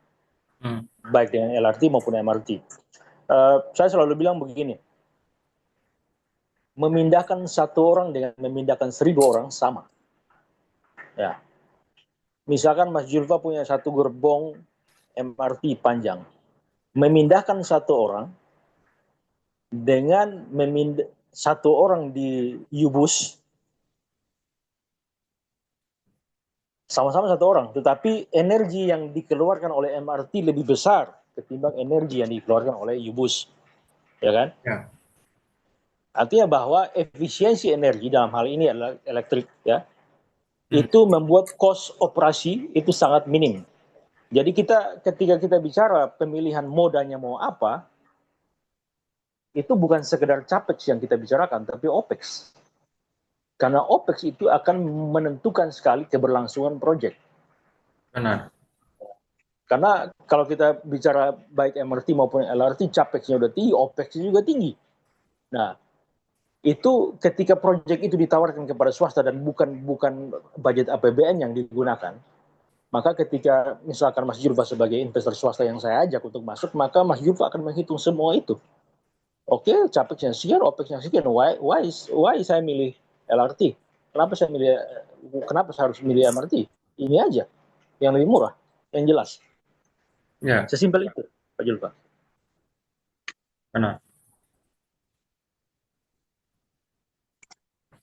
baik dengan LRT maupun MRT. Saya selalu bilang begini, memindahkan satu orang dengan memindahkan 1.000 orang sama. Ya, misalkan Mas Julfa punya satu gerbong MRT panjang, memindahkan satu orang dengan satu orang di U-Bus, sama-sama satu orang, tetapi energi yang dikeluarkan oleh MRT lebih besar ketimbang energi yang dikeluarkan oleh U-Bus, ya kan? Ya. Artinya bahwa efisiensi energi dalam hal ini adalah elektrik, ya, itu membuat cost operasi itu sangat minim. Jadi ketika kita bicara pemilihan modanya mau apa, itu bukan sekedar capex yang kita bicarakan, tapi opex. Karena opex itu akan menentukan sekali keberlangsungan proyek. Benar. Karena kalau kita bicara baik MRT maupun LRT, capexnya udah tinggi, opexnya juga tinggi. Nah, itu ketika proyek itu ditawarkan kepada swasta dan bukan budget APBN yang digunakan, maka ketika misalkan Mas Julfa sebagai investor swasta yang saya ajak untuk masuk, maka Mas Julfa akan menghitung semua itu. Oke, capexnya sekian, opexnya sekian. Why saya milih LRT? Kenapa saya harus milih MRT? Ini aja, yang lebih murah, yang jelas. Ya. Sesimpel itu, Pak Julfa. Benar.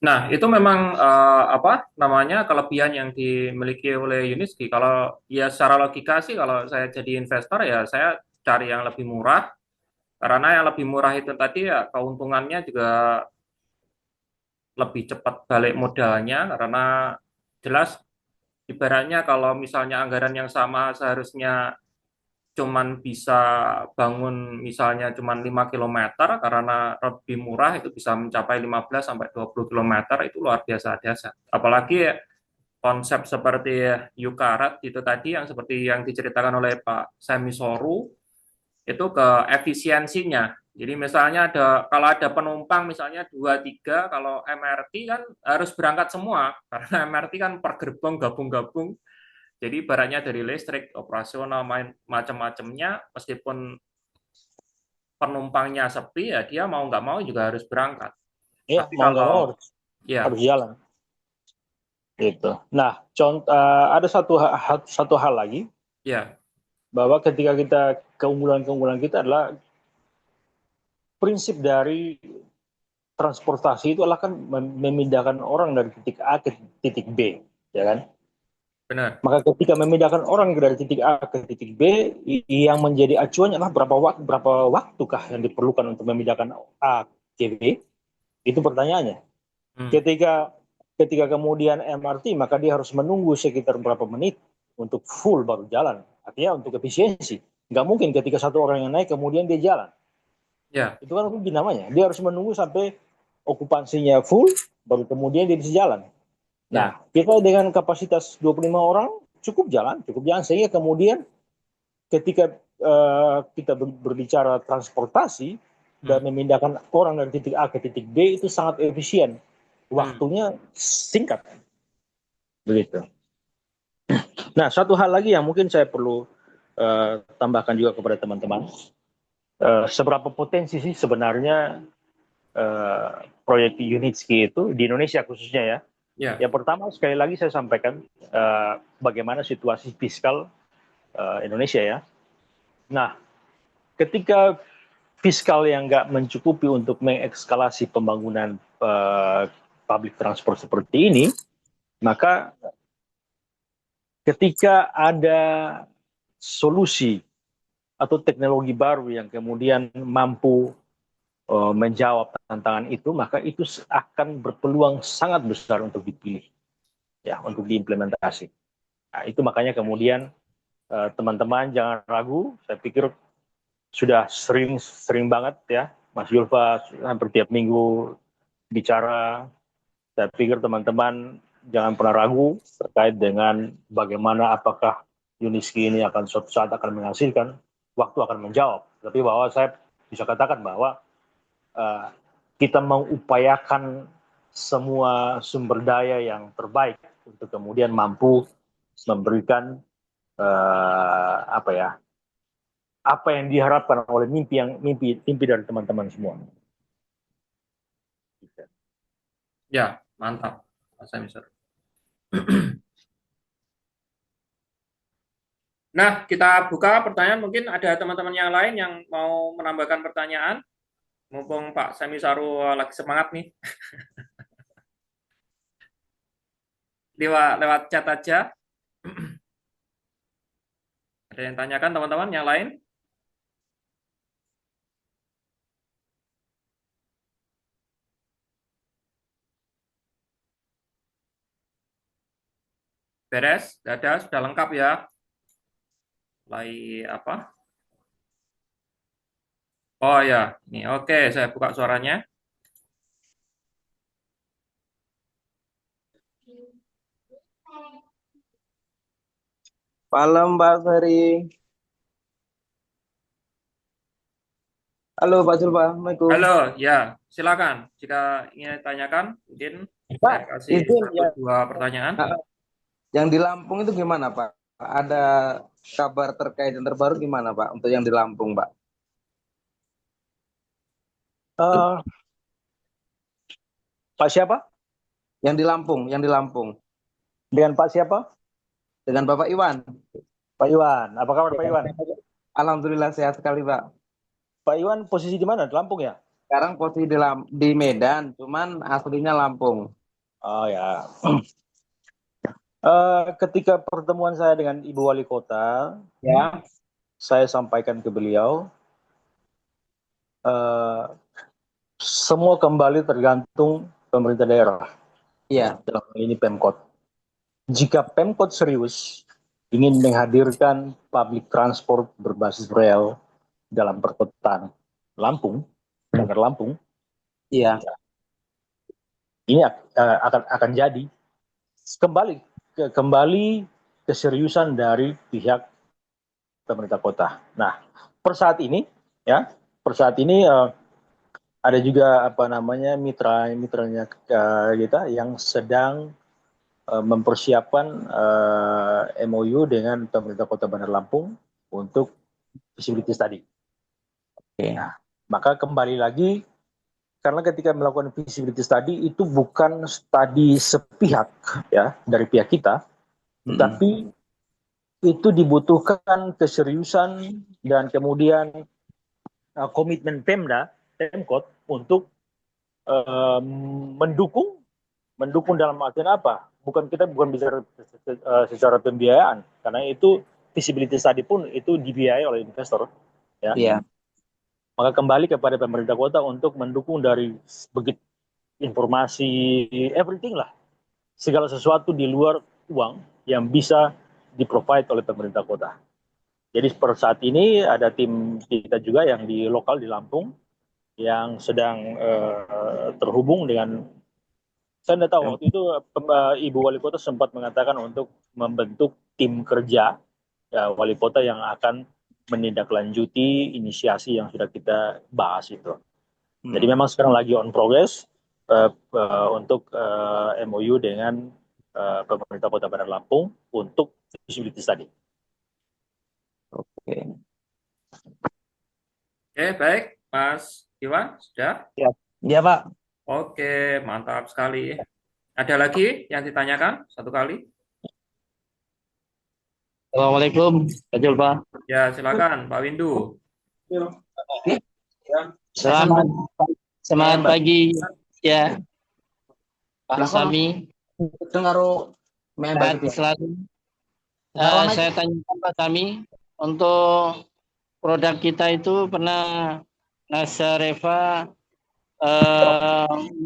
Nah, itu memang kelebihan yang dimiliki oleh Uniski. Kalau ya secara logika sih, kalau saya jadi investor ya saya cari yang lebih murah. Karena yang lebih murah itu tadi ya keuntungannya juga lebih cepat balik modalnya, karena jelas ibaratnya kalau misalnya anggaran yang sama seharusnya cuman bisa bangun misalnya cuman 5 kilometer, karena lebih murah itu bisa mencapai 15 sampai 20 kilometer, itu luar biasa dahsyat. Apalagi konsep seperti Yukarat itu tadi yang seperti yang diceritakan oleh Pak Semisoru, itu ke efisiensinya. Jadi misalnya kalau ada penumpang misalnya 2-3, kalau MRT kan harus berangkat semua, karena MRT kan per gerbong gabung-gabung. Jadi ibaratnya dari listrik, operasional, macam-macamnya, meskipun penumpangnya sepi, ya dia mau nggak mau juga harus berangkat. Iya, Tapi mau nggak mau harus jalan. Gitu. Nah, ada satu hal lagi, ya, bahwa ketika keunggulan kita adalah prinsip dari transportasi itu adalah kan memindahkan orang dari titik A ke titik B, ya kan? benar. Maka ketika memindahkan orang dari titik A ke titik B, yang menjadi acuan adalah berapa waktukah yang diperlukan untuk memindahkan A ke B? Itu pertanyaannya. Ketika kemudian MRT, maka dia harus menunggu sekitar berapa menit untuk full baru jalan. Artinya untuk efisiensi. Nggak mungkin ketika satu orang yang naik kemudian dia jalan. Ya. Itu kan rugi namanya. Dia harus menunggu sampai okupansinya full, baru kemudian dia bisa jalan. Nah, kita dengan kapasitas 25 orang cukup jalan sehingga kemudian ketika kita berbicara transportasi dan memindahkan orang dari titik A ke titik B itu sangat efisien, waktunya singkat, begitu. Nah, satu hal lagi yang mungkin saya perlu tambahkan juga kepada teman-teman, seberapa potensi sih sebenarnya proyek Unitski itu di Indonesia khususnya ya. Yang pertama, sekali lagi saya sampaikan bagaimana situasi fiskal Indonesia ya. Nah, ketika fiskal yang nggak mencukupi untuk mengekskalasi pembangunan public transport seperti ini, maka ketika ada solusi atau teknologi baru yang kemudian mampu menjawab tantangan itu, maka itu akan berpeluang sangat besar untuk dipilih, ya, untuk diimplementasi. Nah, itu makanya kemudian teman-teman jangan ragu. Saya pikir sudah sering banget ya, Mas Julfa hampir tiap minggu bicara. Saya pikir teman-teman jangan pernah ragu terkait dengan bagaimana apakah Uniski ini akan suatu saat akan menghasilkan, waktu akan menjawab. Tapi bahwa saya bisa katakan bahwa kita mengupayakan semua sumber daya yang terbaik untuk kemudian mampu memberikan apa yang diharapkan oleh mimpi dari teman-teman semua. Ya, mantap, Mas Amisar. Nah, kita buka pertanyaan. Mungkin ada teman-teman yang lain yang mau menambahkan pertanyaan. Mumpung Pak Samisaru lagi semangat nih. Lewat chat aja. Ada yang tanyakan teman-teman yang lain? Beres? Sudah lengkap ya? Mulai apa? Oh ya, ini oke, saya buka suaranya. Malam Pak Ferry. Halo Pak Julfa, Assalamualaikum. Halo, ya, silakan. Jika ingin tanyakan, mungkin Pak, saya kasih izin satu ya. dua pertanyaan. Yang di Lampung itu gimana Pak? Ada kabar terkait yang terbaru gimana Pak untuk yang di Lampung Pak? Pak siapa? Yang di Lampung. Dengan Pak siapa? Dengan Bapak Iwan. Pak Iwan. Apa kabar Pak Iwan? Alhamdulillah sehat sekali Pak. Pak Iwan posisi di mana? Di Lampung ya? Sekarang posisi di Medan, cuman aslinya Lampung. Oh ya. Ketika pertemuan saya dengan Ibu Wali Kota, Ya. saya sampaikan ke beliau, semua kembali tergantung pemerintah daerah. Iya. Dalam hal ini Pemkot. Jika Pemkot serius ingin menghadirkan public transport berbasis rel dalam perkotaan Lampung, Bandar Lampung, Iya. ini akan jadi kembali keseriusan dari pihak pemerintah kota. Nah, per saat ini ada juga mitranya kita yang sedang mempersiapkan MOU dengan pemerintah Kota Bandar Lampung untuk visibility study. Oke. Nah, maka kembali lagi, karena ketika melakukan visibility study itu bukan studi sepihak ya dari pihak kita, tapi itu dibutuhkan keseriusan dan kemudian komitmen Pemkot untuk mendukung dalam artian apa? Kita bukan bicara secara pembiayaan, karena itu visibility study pun itu dibiayai oleh investor, ya. Iya. Maka kembali kepada pemerintah kota untuk mendukung dari begitu informasi, everything lah, segala sesuatu di luar uang yang bisa di-provide oleh pemerintah kota. Jadi per saat ini ada tim kita juga yang di lokal di Lampung yang sedang terhubung dengan, saya tidak tahu waktu itu Ibu Wali Kota sempat mengatakan untuk membentuk tim kerja wali kota yang akan menindaklanjuti inisiasi yang sudah kita bahas itu. Jadi memang sekarang lagi on progress untuk MOU dengan pemerintah Kota Bandar Lampung untuk visibility study. Oke. Oke, baik. Mas Iwan, sudah? Iya Pak. Oke, mantap sekali. Ada lagi yang ditanyakan? Satu kali. Assalamualaikum, Pak Julfa. Ya, silakan, Pak Windu. Selamat pagi, ya, Pak Sami. Dengaru Sehat selalu. Saya tanyakan Pak Sami, untuk produk kita itu pernah Nasareva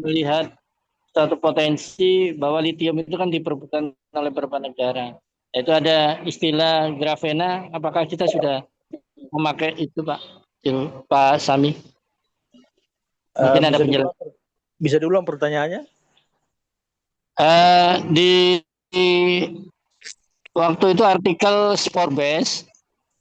melihat satu potensi bahwa litium itu kan diperebutkan oleh beberapa negara. Itu ada istilah grafena, apakah kita sudah memakai itu Pak Sami? Mungkin ada penjelasan. Bisa diulang pertanyaannya? Di waktu itu artikel Sporbes,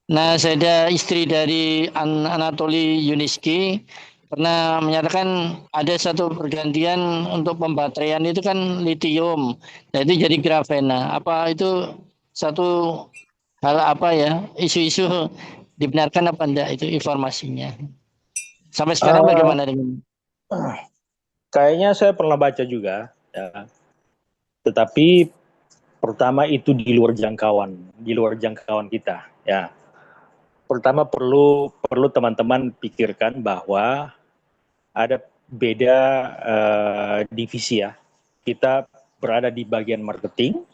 nah saya ada istri dari Anatoly Yuniski, pernah menyatakan ada satu pergantian untuk pembateraian itu kan litium. Nah, itu jadi grafena. Apa itu satu hal apa ya? Isu-isu dibenarkan apa enggak itu informasinya? Sampai sekarang Eh, bagaimana dengan Kayaknya saya pernah baca juga, ya. Tetapi pertama itu di luar jangkauan kita, ya. Pertama perlu teman-teman pikirkan bahwa ada beda divisi ya. Kita berada di bagian marketing,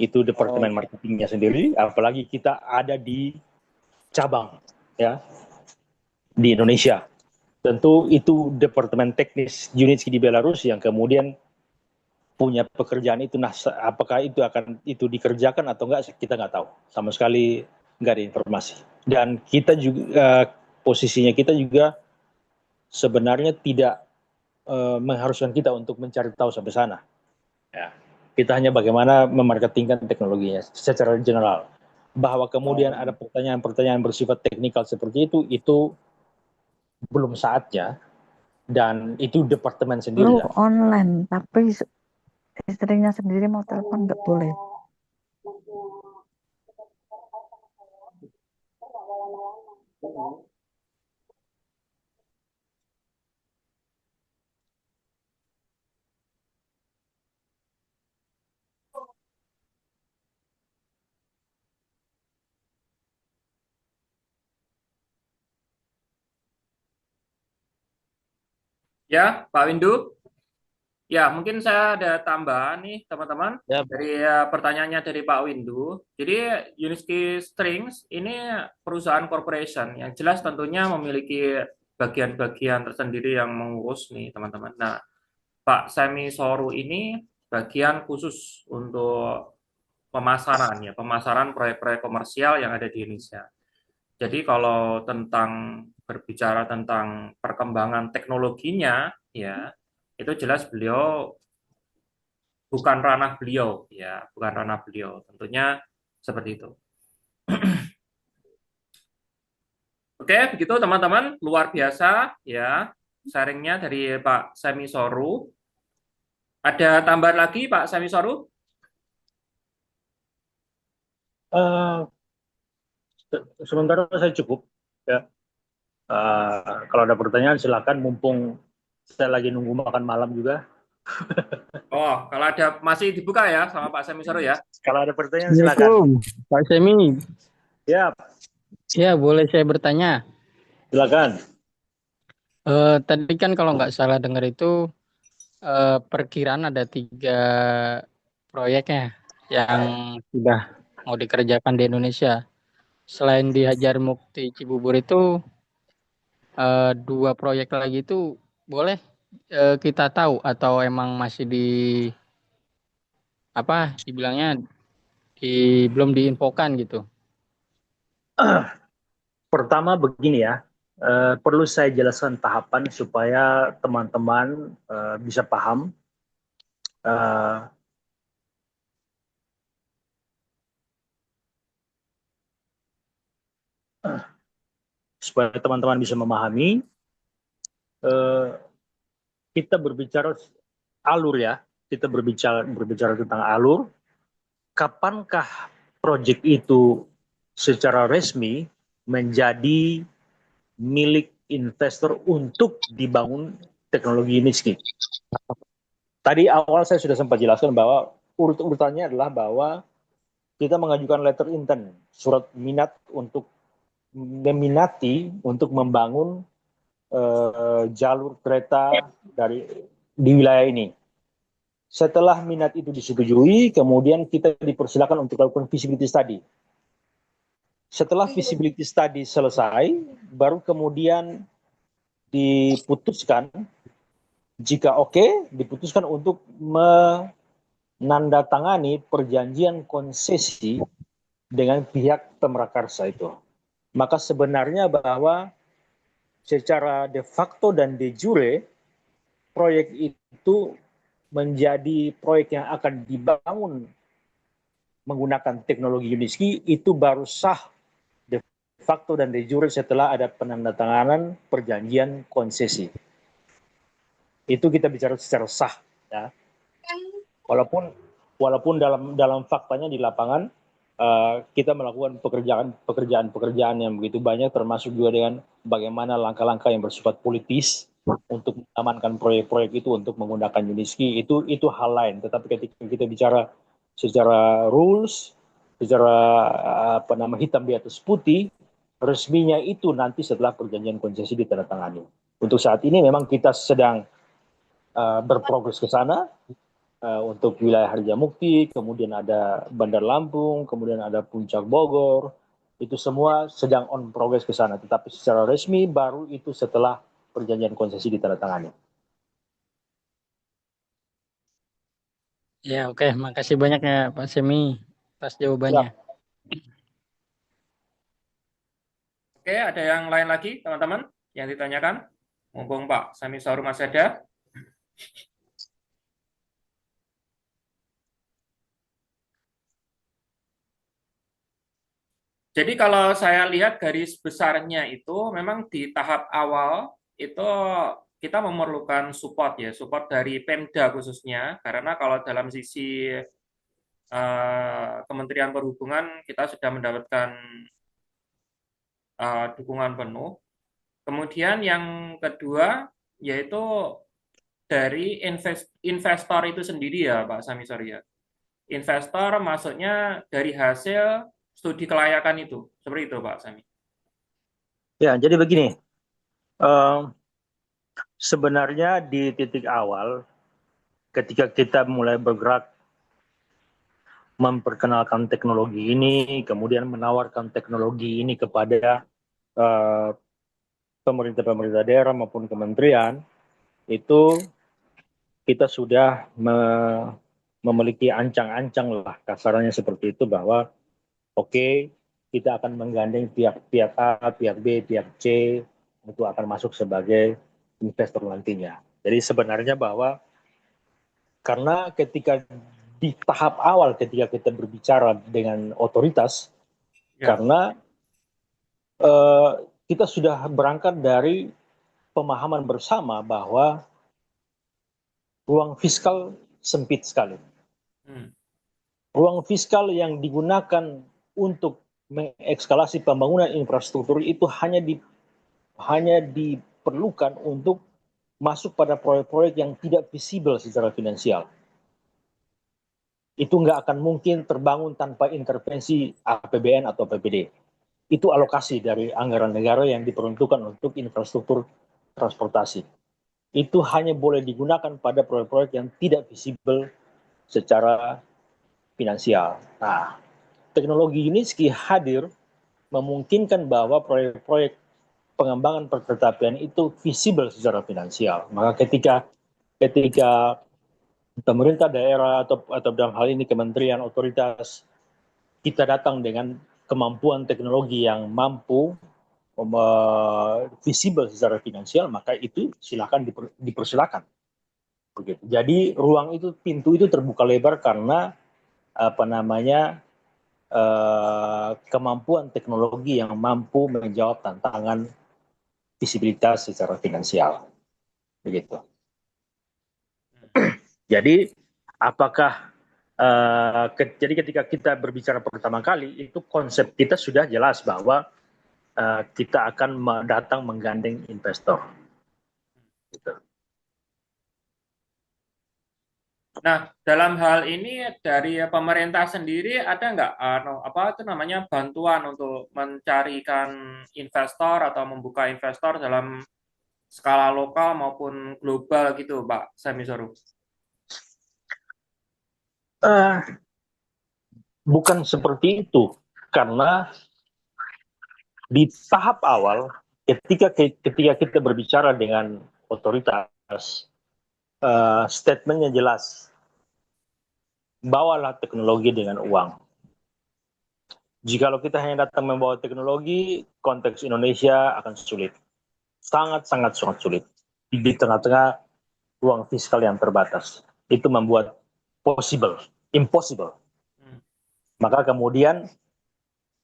itu departemen marketingnya sendiri, apalagi kita ada di cabang, ya, di Indonesia. Tentu itu departemen teknis Unitsky di Belarus yang kemudian punya pekerjaan itu. Nah, apakah itu dikerjakan atau enggak, kita nggak tahu. Sama sekali nggak ada informasi. Dan kita juga posisinya kita juga sebenarnya tidak mengharuskan kita untuk mencari tahu sampai sana. Ya. Kita hanya bagaimana memarketingkan teknologinya secara general. Bahwa kemudian ada pertanyaan-pertanyaan bersifat teknikal seperti itu belum saatnya, dan itu departemen sendiri Lu lah. online, tapi istrinya sendiri mau telepon nggak boleh. Ya, Pak Windu. Ya, mungkin saya ada tambahan nih, teman-teman. ya, Dari pertanyaannya dari Pak Windu. Jadi, Uniski Strings ini perusahaan corporation yang jelas tentunya memiliki bagian-bagian tersendiri yang mengurus nih, teman-teman. Nah, Pak Semi Soru ini bagian khusus untuk pemasaran ya, pemasaran proyek-proyek komersial yang ada di Indonesia. Jadi kalau berbicara tentang perkembangan teknologinya, ya itu jelas beliau bukan ranah beliau, ya bukan ranah beliau. Tentunya seperti itu. Oke, begitu teman-teman, luar biasa ya sharingnya dari Pak Semi Soru. Ada tambahan lagi Pak Semi Soru? Uh, Sementara saya cukup, ya. Kalau ada pertanyaan silakan, mumpung saya lagi nunggu makan malam juga. Oh, kalau ada masih dibuka ya sama Pak Semi Soru ya. Kalau ada pertanyaan silakan. Assalamualaikum, Pak Semi. Ya, Ya, boleh saya bertanya? silakan. Tadi kan kalau nggak salah dengar itu perkiraan ada 3 proyeknya yang sudah mau dikerjakan di Indonesia. Selain di Hajar Mukti Cibubur itu 2 proyek lagi itu boleh kita tahu atau emang masih dibilangnya belum diinfokan gitu. Pertama begini ya, perlu saya jelaskan tahapan supaya teman-teman bisa paham. Supaya teman-teman bisa memahami, kita berbicara alur ya, kita berbicara tentang alur. Kapankah proyek itu secara resmi menjadi milik investor untuk dibangun teknologi miskin? Tadi awal saya sudah sempat jelaskan bahwa urut-urutannya adalah bahwa kita mengajukan letter intent, surat minat untuk meminati untuk membangun jalur kereta di wilayah ini. Setelah minat itu disetujui, kemudian kita dipersilakan untuk melakukan feasibility study. Setelah feasibility study selesai, baru kemudian diputuskan, jika oke, diputuskan untuk menandatangani perjanjian konsesi dengan pihak Pemrakarsa itu. Maka sebenarnya bahwa secara de facto dan de jure, proyek itu menjadi proyek yang akan dibangun menggunakan teknologi Uniski itu baru sah de facto dan de jure setelah ada penandatanganan perjanjian konsesi. Itu kita bicara secara sah, ya. Walaupun dalam faktanya di lapangan kita melakukan pekerjaan yang begitu banyak, termasuk juga dengan bagaimana langkah-langkah yang bersifat politis untuk mengamankan proyek-proyek itu untuk menggunakan UNISKI, itu hal lain. Tetapi ketika kita bicara secara rules, secara hitam di atas putih, resminya itu nanti setelah perjanjian konsesi ditandatangani. Untuk saat ini memang kita sedang berprogres ke sana. Untuk wilayah Harjamukti, kemudian ada Bandar Lampung, kemudian ada Puncak Bogor, itu semua sedang on progress ke sana. Tetapi secara resmi baru itu setelah perjanjian konsesi ditandatangani. Ya, oke. Makasih banyak ya Pak Semi atas jawabannya. Oke, ada yang lain lagi teman-teman yang ditanyakan? Mumpung Pak Sami Saur masih ada. Jadi kalau saya lihat garis besarnya itu memang di tahap awal itu kita memerlukan support dari Pemda khususnya, karena kalau dalam sisi Kementerian Perhubungan kita sudah mendapatkan dukungan penuh. Kemudian yang kedua yaitu dari investor itu sendiri ya Pak Sami Sorya. Investor masuknya dari hasil studi kelayakan itu, seperti itu Pak Sami. Ya, jadi begini, sebenarnya di titik awal ketika kita mulai bergerak memperkenalkan teknologi ini, kemudian menawarkan teknologi ini kepada pemerintah daerah maupun kementerian, itu kita sudah memiliki ancang-ancang lah, kasarannya seperti itu, bahwa oke, kita akan menggandeng pihak A, pihak B, pihak C, itu akan masuk sebagai investor nantinya. Jadi sebenarnya bahwa karena ketika di tahap awal ketika kita berbicara dengan otoritas, karena kita sudah berangkat dari pemahaman bersama bahwa ruang fiskal sempit sekali. Ruang fiskal yang digunakan untuk mengekskalasi pembangunan infrastruktur itu hanya diperlukan untuk masuk pada proyek-proyek yang tidak visible secara finansial. Itu nggak akan mungkin terbangun tanpa intervensi APBN atau APBD. Itu alokasi dari anggaran negara yang diperuntukkan untuk infrastruktur transportasi. Itu hanya boleh digunakan pada proyek-proyek yang tidak visible secara finansial. Nah, teknologi UNISKI hadir memungkinkan bahwa proyek-proyek pengembangan perkereta-apian itu visible secara finansial. Maka ketika pemerintah daerah atau dalam hal ini kementerian, otoritas, kita datang dengan kemampuan teknologi yang mampu visible secara finansial, maka itu silakan dipersilakan. Begitu. Jadi ruang itu, pintu itu terbuka lebar karena kemampuan teknologi yang mampu menjawab tantangan visibilitas secara finansial. Begitu. Jadi apakah jadi ketika kita berbicara pertama kali itu konsep kita sudah jelas bahwa kita akan datang menggandeng investor. Gitu. Nah, dalam hal ini dari pemerintah sendiri ada nggak bantuan untuk mencarikan investor atau membuka investor dalam skala lokal maupun global gitu, Pak Sami Soru? Bukan seperti itu, karena di tahap awal ketika kita berbicara dengan otoritas, statementnya jelas, bawalah teknologi dengan uang. Jikalau kita hanya datang membawa teknologi, konteks Indonesia akan sulit, sangat sulit di tengah-tengah ruang fiskal yang terbatas. Itu membuat impossible. Maka kemudian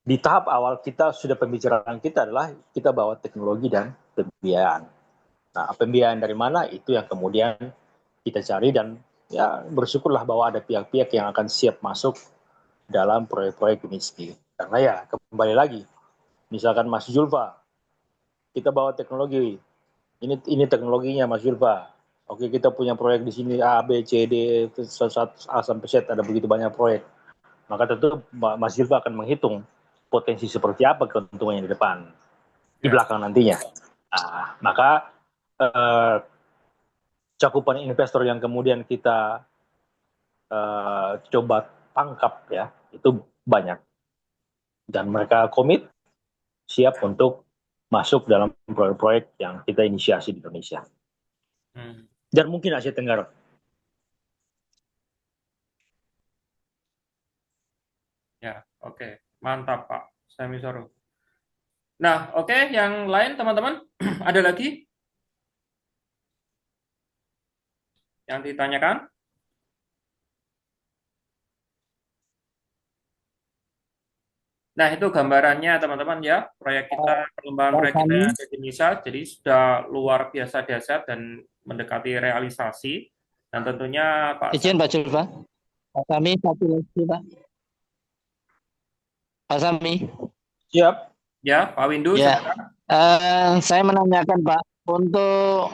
di tahap awal kita sudah pembicaraan kita adalah kita bawa teknologi dan pembiayaan. Nah, pembiayaan dari mana itu yang kemudian kita cari, dan ya bersyukurlah bahwa ada pihak-pihak yang akan siap masuk dalam proyek-proyek ini. Karena ya kembali lagi, misalkan Mas Julfa, kita bawa teknologi, ini teknologinya Mas Julfa. Oke, kita punya proyek di sini A, B, C, D, A sampai Z, ada begitu banyak proyek. Maka tentu Mas Julfa akan menghitung potensi seperti apa keuntungannya di depan, di belakang nantinya. Nah, maka cakupan investor yang kemudian kita coba tangkap ya, itu banyak. Dan mereka komit, siap untuk masuk dalam proyek-proyek yang kita inisiasi di Indonesia. Dan mungkin Asia Tenggara. Ya, oke. Mantap, Pak Sami Soru. Nah, oke, yang lain teman-teman, ada lagi yang ditanyakan? Nah, itu gambarannya teman-teman ya, proyek kita, pengembangan proyek kita yang ada di Indonesia, jadi sudah luar biasa dahsyat dan mendekati realisasi. Dan tentunya Pak Izin Pak Julfa. Pak Sami, satu lagi Pak. Pak Sami. Siap. Ya, Pak Windu. Ya, saya menanyakan Pak, untuk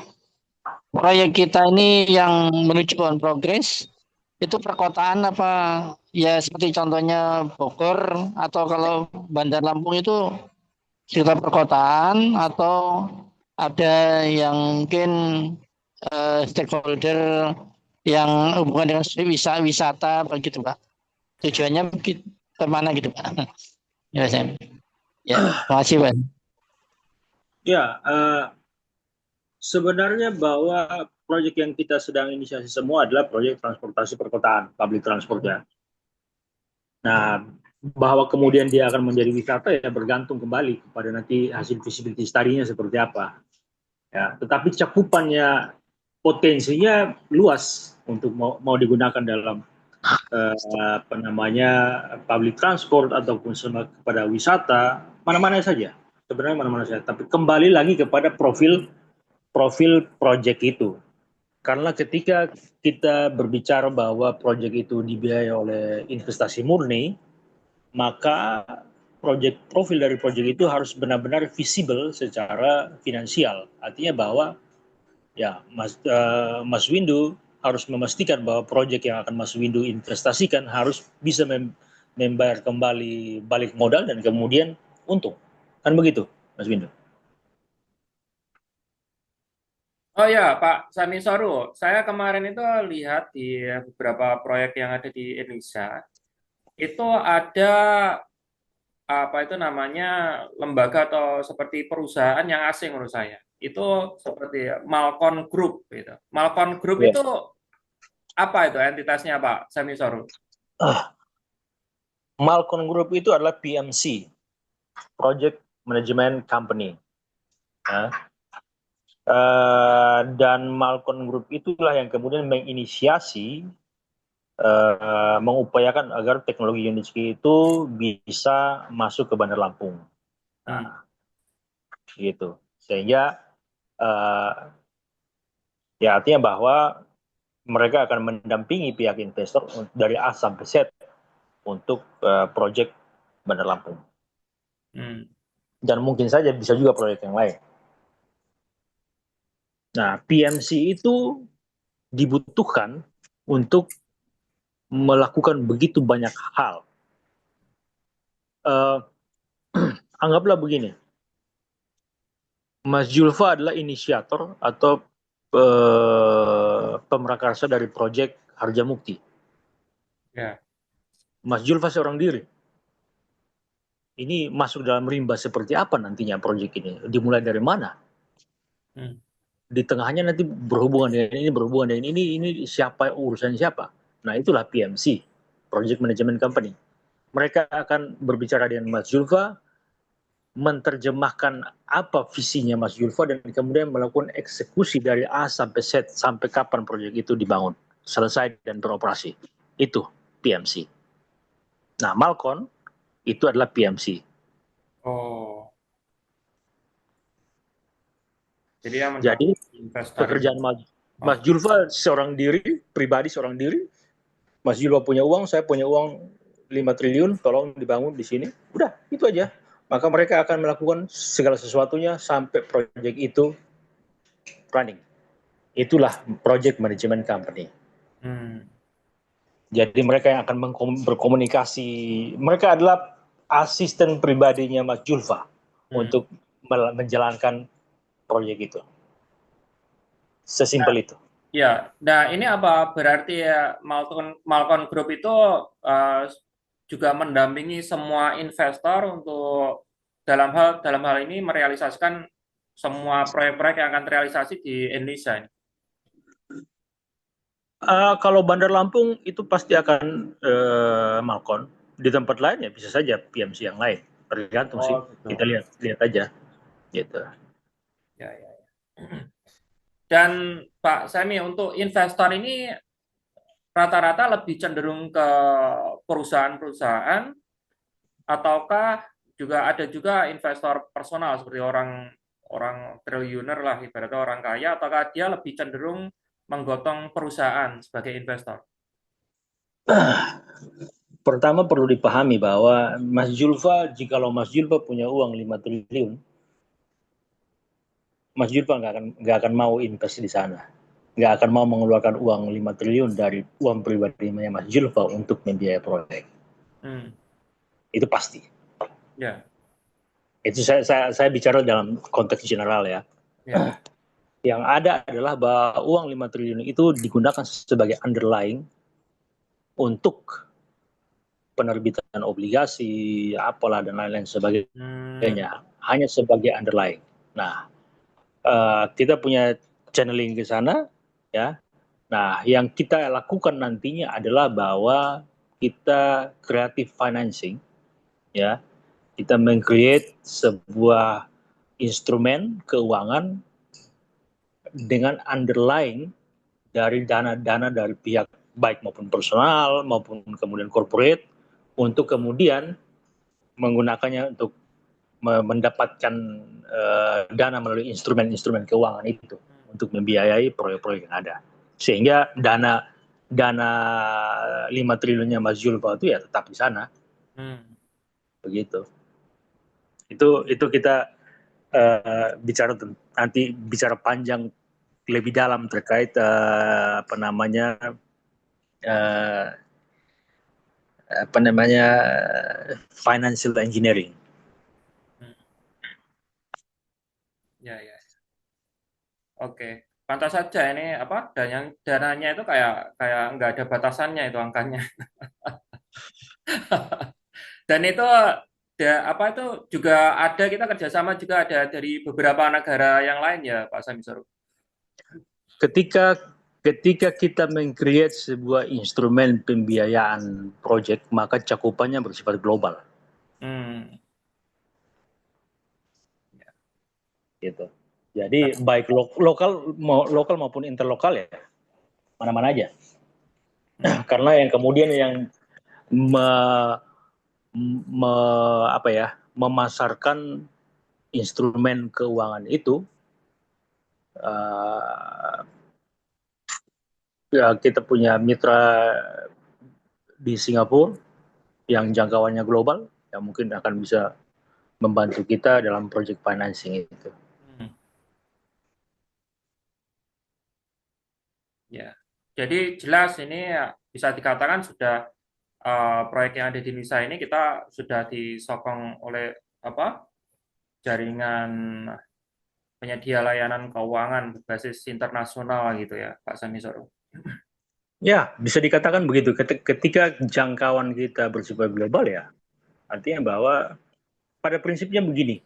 proyek kita ini yang menuju on progress, itu perkotaan apa ya, seperti contohnya Bogor, atau kalau Bandar Lampung itu sekitar perkotaan, atau ada yang mungkin stakeholder yang hubungan dengan wisata begitu Pak. Tujuannya kemana gitu Pak? Ya, saya. Ya, terima kasih Pak. Ya, sebenarnya bahwa proyek yang kita sedang inisiasi semua adalah proyek transportasi perkotaan, public transport ya. Nah, bahwa kemudian dia akan menjadi wisata ya bergantung kembali kepada nanti hasil visibility study-nya seperti apa. Ya, tetapi cakupannya, potensinya luas untuk mau digunakan dalam apa namanya public transport ataupun kepada wisata, mana-mana saja. Sebenarnya mana-mana saja. Tapi kembali lagi kepada profil proyek itu. Karena ketika kita berbicara bahwa proyek itu dibiayai oleh investasi murni, maka profil dari proyek itu harus benar-benar visible secara finansial. Artinya bahwa ya Mas Windu harus memastikan bahwa proyek yang akan Mas Windu investasikan harus bisa membayar kembali balik modal dan kemudian untung. Kan begitu, Mas Windu? Oh ya, Pak Sami Soru, saya kemarin itu lihat di beberapa proyek yang ada di Indonesia, itu ada apa itu namanya lembaga atau seperti perusahaan yang asing menurut saya. Itu seperti Malcon Group gitu. Malcon Group Ya. itu apa itu entitasnya Pak Sami Soru? Malcon Group itu adalah PMC, Project Management Company. Dan Malcon Group itulah yang kemudian menginisiasi, mengupayakan agar teknologi Unitsky itu bisa masuk ke Bandar Lampung. Gitu. Sehingga ya artinya bahwa mereka akan mendampingi pihak investor dari A sampai Z untuk proyek Bandar Lampung. Dan mungkin saja bisa juga proyek yang lain. Nah, PMC itu dibutuhkan untuk melakukan begitu banyak hal. Anggaplah begini, Mas Julfa adalah inisiator atau pemrakarsa dari proyek Harjamukti. Ya. Mas Julfa seorang diri. Ini masuk dalam rimba seperti apa nantinya proyek ini? Dimulai dari mana? Di tengahnya nanti berhubungan dengan ini siapa, urusan siapa? Nah, itulah PMC, Project Management Company. Mereka akan berbicara dengan Mas Julfa, menerjemahkan apa visinya Mas Julfa, dan kemudian melakukan eksekusi dari A sampai Z sampai kapan proyek itu dibangun, selesai dan beroperasi. Itu PMC. Nah, Malcon itu adalah PMC. Oh, jadi yang Jadi mendampingi investor ini. pekerjaan Mas Julfa seorang diri, pribadi seorang diri. Mas Julfa punya uang, saya punya uang 5 triliun, tolong dibangun di sini. Udah, itu aja. Maka mereka akan melakukan segala sesuatunya sampai proyek itu running. Itulah project management company. Jadi mereka yang akan berkomunikasi, mereka adalah asisten pribadinya Mas Julfa untuk menjalankan proyek itu. Sesimpel itu. Ya, nah ini apa berarti ya Malcon Group itu juga mendampingi semua investor untuk dalam hal ini merealisasikan semua proyek-proyek yang akan terrealisasi di Indonesia ini. Kalau Bandar Lampung itu pasti akan Malcon. Di tempat lain ya bisa saja PMC yang lain. Tergantung sih. Gitu. Kita lihat aja. Gitu. Ya. Dan Pak Semi, untuk investor ini rata-rata lebih cenderung ke perusahaan-perusahaan ataukah ada juga investor personal seperti orang triliuner lah, ibaratnya orang kaya, ataukah dia lebih cenderung menggotong perusahaan sebagai investor? Pertama perlu dipahami bahwa Mas Julfa, jikalau Mas Julfa punya uang 5 triliun, Mas Julfa nggak akan mau invest di sana. Nggak akan mau mengeluarkan uang 5 triliun dari uang pribadinya Mas Julfa untuk membiayai proyek. Itu pasti. Ya. Itu saya bicara dalam konteks general ya. Yang ada adalah bahwa uang 5 triliun itu digunakan sebagai underlying untuk penerbitan obligasi, apalah dan lain-lain sebagainya. Hanya sebagai underlying. Nah, kita punya channeling ke sana, ya. Nah, yang kita lakukan nantinya adalah bahwa kita creative financing, ya. Kita meng-create sebuah instrumen keuangan dengan underlying dari dana-dana dari pihak baik maupun personal maupun kemudian corporate untuk kemudian menggunakannya untuk mendapatkan dana melalui instrumen-instrumen keuangan itu untuk membiayai proyek-proyek yang ada. Sehingga dana 5 triliunnya Mas Julfa itu ya tetap di sana. Begitu. Itu kita bicara panjang lebih dalam terkait financial engineering. Ya. Oke, pantas saja ini dananya itu kayak nggak ada batasannya itu angkanya. Dan itu itu juga ada, kita kerjasama juga ada dari beberapa negara yang lain ya Pak Samisoro. Ketika kita meng-create sebuah instrumen pembiayaan proyek, maka cakupannya bersifat global. Gitu. Jadi baik lokal maupun interlokal ya, mana-mana aja. Karena yang kemudian yang memasarkan instrumen keuangan itu, ya kita punya mitra di Singapura yang jangkauannya global, yang mungkin akan bisa membantu kita dalam project financing itu. Ya, jadi jelas ini bisa dikatakan sudah proyek yang ada di Indonesia ini kita sudah disokong oleh jaringan penyedia layanan keuangan berbasis internasional gitu ya Pak Samisoro. Ya, bisa dikatakan begitu. Ketika jangkauan kita bersifat global ya, artinya bahwa pada prinsipnya begini.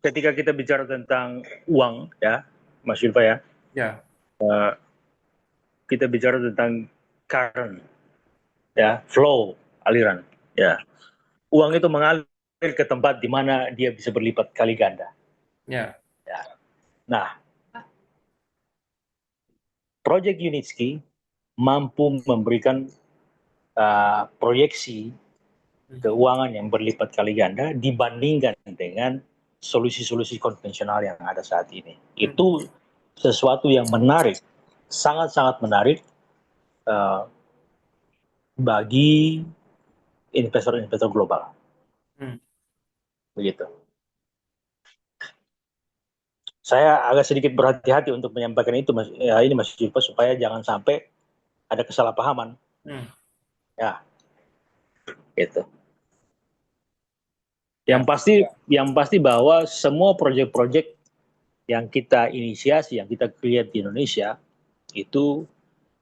Ketika kita bicara tentang uang ya, Mas Julfa ya. Ya. Kita bicara tentang current ya, flow, aliran ya. Uang itu mengalir ke tempat di mana dia bisa berlipat kali ganda. Ya. Nah, Project Unitsky mampu memberikan proyeksi keuangan yang berlipat kali ganda dibandingkan dengan solusi-solusi konvensional yang ada saat ini. Itu sesuatu yang menarik, sangat-sangat menarik bagi investor-investor global. Begitu. Saya agak sedikit berhati-hati untuk menyampaikan itu, Mas Julfa, supaya jangan sampai ada kesalahpahaman. Ya, gitu. Yang pasti bahwa semua proyek-proyek yang kita inisiasi, yang kita create di Indonesia, itu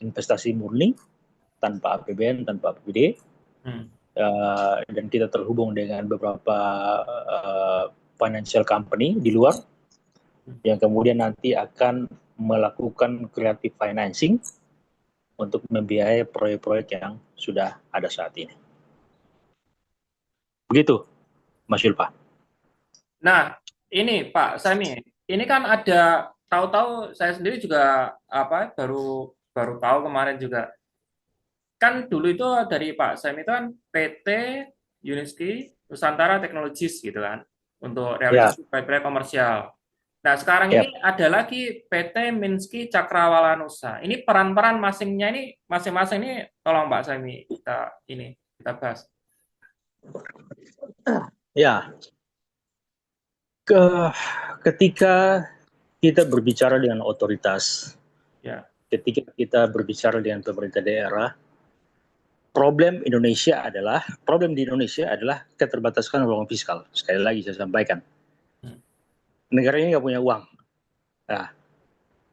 investasi murni, tanpa APBN, tanpa APBD, dan kita terhubung dengan beberapa financial company di luar, yang kemudian nanti akan melakukan creative financing untuk membiayai proyek-proyek yang sudah ada saat ini. Begitu, Mas Julfa. Nah, ini Pak Sami, ini kan ada, tahu-tahu saya sendiri juga baru tahu kemarin juga. Kan dulu itu dari Pak Sami itu kan PT Uniski Nusantara Technologies gitu kan, untuk realisasi proyek-proyek komersial. Nah, sekarang ini ada lagi PT Minski Cakrawala Nusa. Ini peran-peran masing-masing ini tolong Pak Sami kita bahas. Ya. Ketika kita berbicara dengan otoritas, ketika kita berbicara dengan pemerintah daerah, problem di Indonesia adalah keterbatasan ruang fiskal. Sekali lagi saya sampaikan, negara ini nggak punya uang. Nah,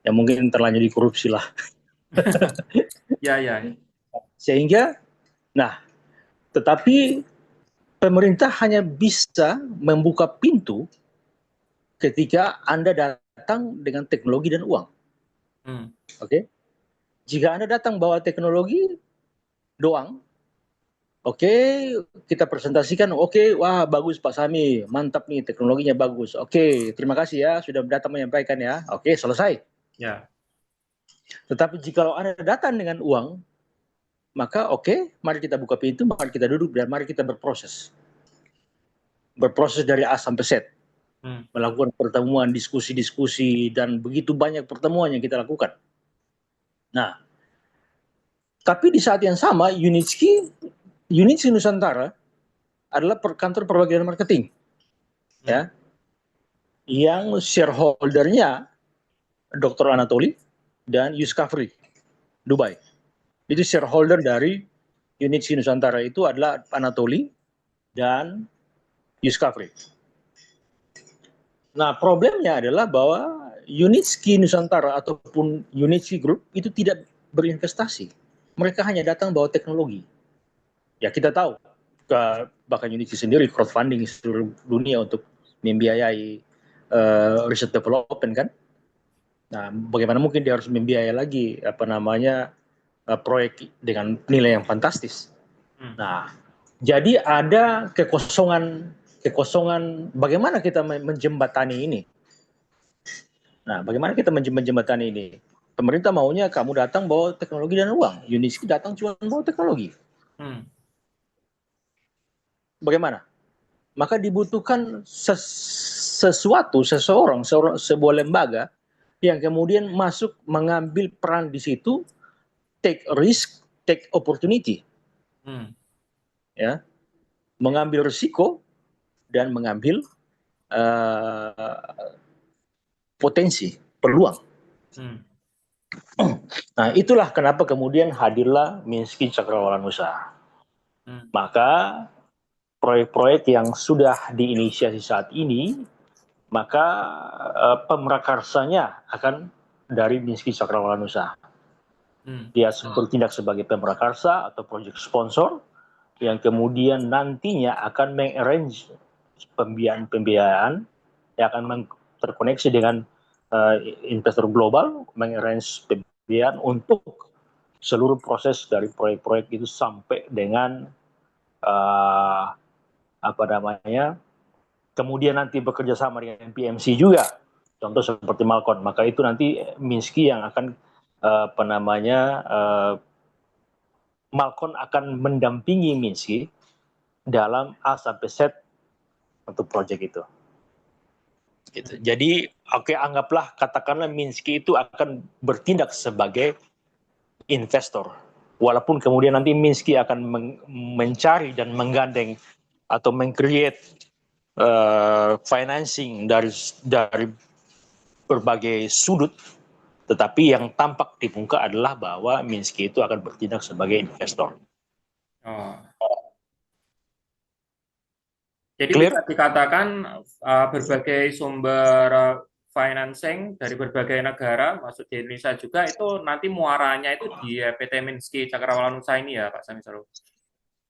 ya mungkin terlanjur dikorupsi lah. Sehingga, tetapi pemerintah hanya bisa membuka pintu ketika Anda datang dengan teknologi dan uang. Oke? Jika Anda datang bawa teknologi doang, kita presentasikan, wah bagus Pak Sami, mantap nih teknologinya bagus. Terima kasih ya sudah datang menyampaikan ya. Selesai. Tetapi jika Anda datang dengan uang, maka mari kita buka pintu, mari kita duduk dan mari kita berproses. Berproses dari A sampai Z. Melakukan pertemuan, diskusi-diskusi, dan begitu banyak pertemuan yang kita lakukan. Nah, tapi di saat yang sama, Unitski Nusantara adalah kantor perwakilan marketing, yang shareholdernya Dr. Anatoli dan Yuskafri Dubai. Itu shareholder dari Unitski Nusantara itu adalah Anatoli dan Yuskafri. Nah, problemnya adalah bahwa Unitski Nusantara ataupun Unitski Group itu tidak berinvestasi. Mereka hanya datang bawa teknologi. Ya kita tahu, bahkan Unitski sendiri crowdfunding seluruh dunia untuk membiayai research development kan. Nah, bagaimana mungkin dia harus membiayai lagi proyek dengan nilai yang fantastis. Nah, jadi ada kekosongan bagaimana kita menjembatani ini. Nah, bagaimana kita menjembatani ini? Pemerintah maunya kamu datang bawa teknologi dan uang. Unitski datang cuma bawa teknologi. Bagaimana? Maka dibutuhkan sebuah lembaga yang kemudian masuk mengambil peran di situ, take risk, take opportunity. Mengambil risiko dan mengambil potensi, peluang. Nah, itulah kenapa kemudian hadirlah Minski Cakrawala Nusa. Maka proyek-proyek yang sudah diinisiasi saat ini, maka pemrakarsanya akan dari Minski Cakrawala Nusa. Dia bertindak sebagai pemrakarsa atau project sponsor yang kemudian nantinya akan mengarrange pembiayaan yang akan terkoneksi dengan investor global, mengarrange pembiayaan untuk seluruh proses dari proyek-proyek itu sampai dengan kemudian nanti bekerja sama dengan PMC juga, contoh seperti Malcon. Maka itu nanti Minski yang akan Malcon akan mendampingi Minski dalam A sampai Z untuk proyek itu. Gitu. Jadi, oke, anggaplah katakanlah Minsky itu akan bertindak sebagai investor. Walaupun kemudian nanti Minsky akan mencari dan menggandeng atau meng-create financing dari berbagai sudut, tetapi yang tampak di muka adalah bahwa Minsky itu akan bertindak sebagai investor. Oh. Jadi Clear? bisa dikatakan berbagai sumber financing dari berbagai negara, masuk di Indonesia juga, itu nanti muaranya itu di PT Minsky Cakrawala Nusa ini ya, Pak Samisaru?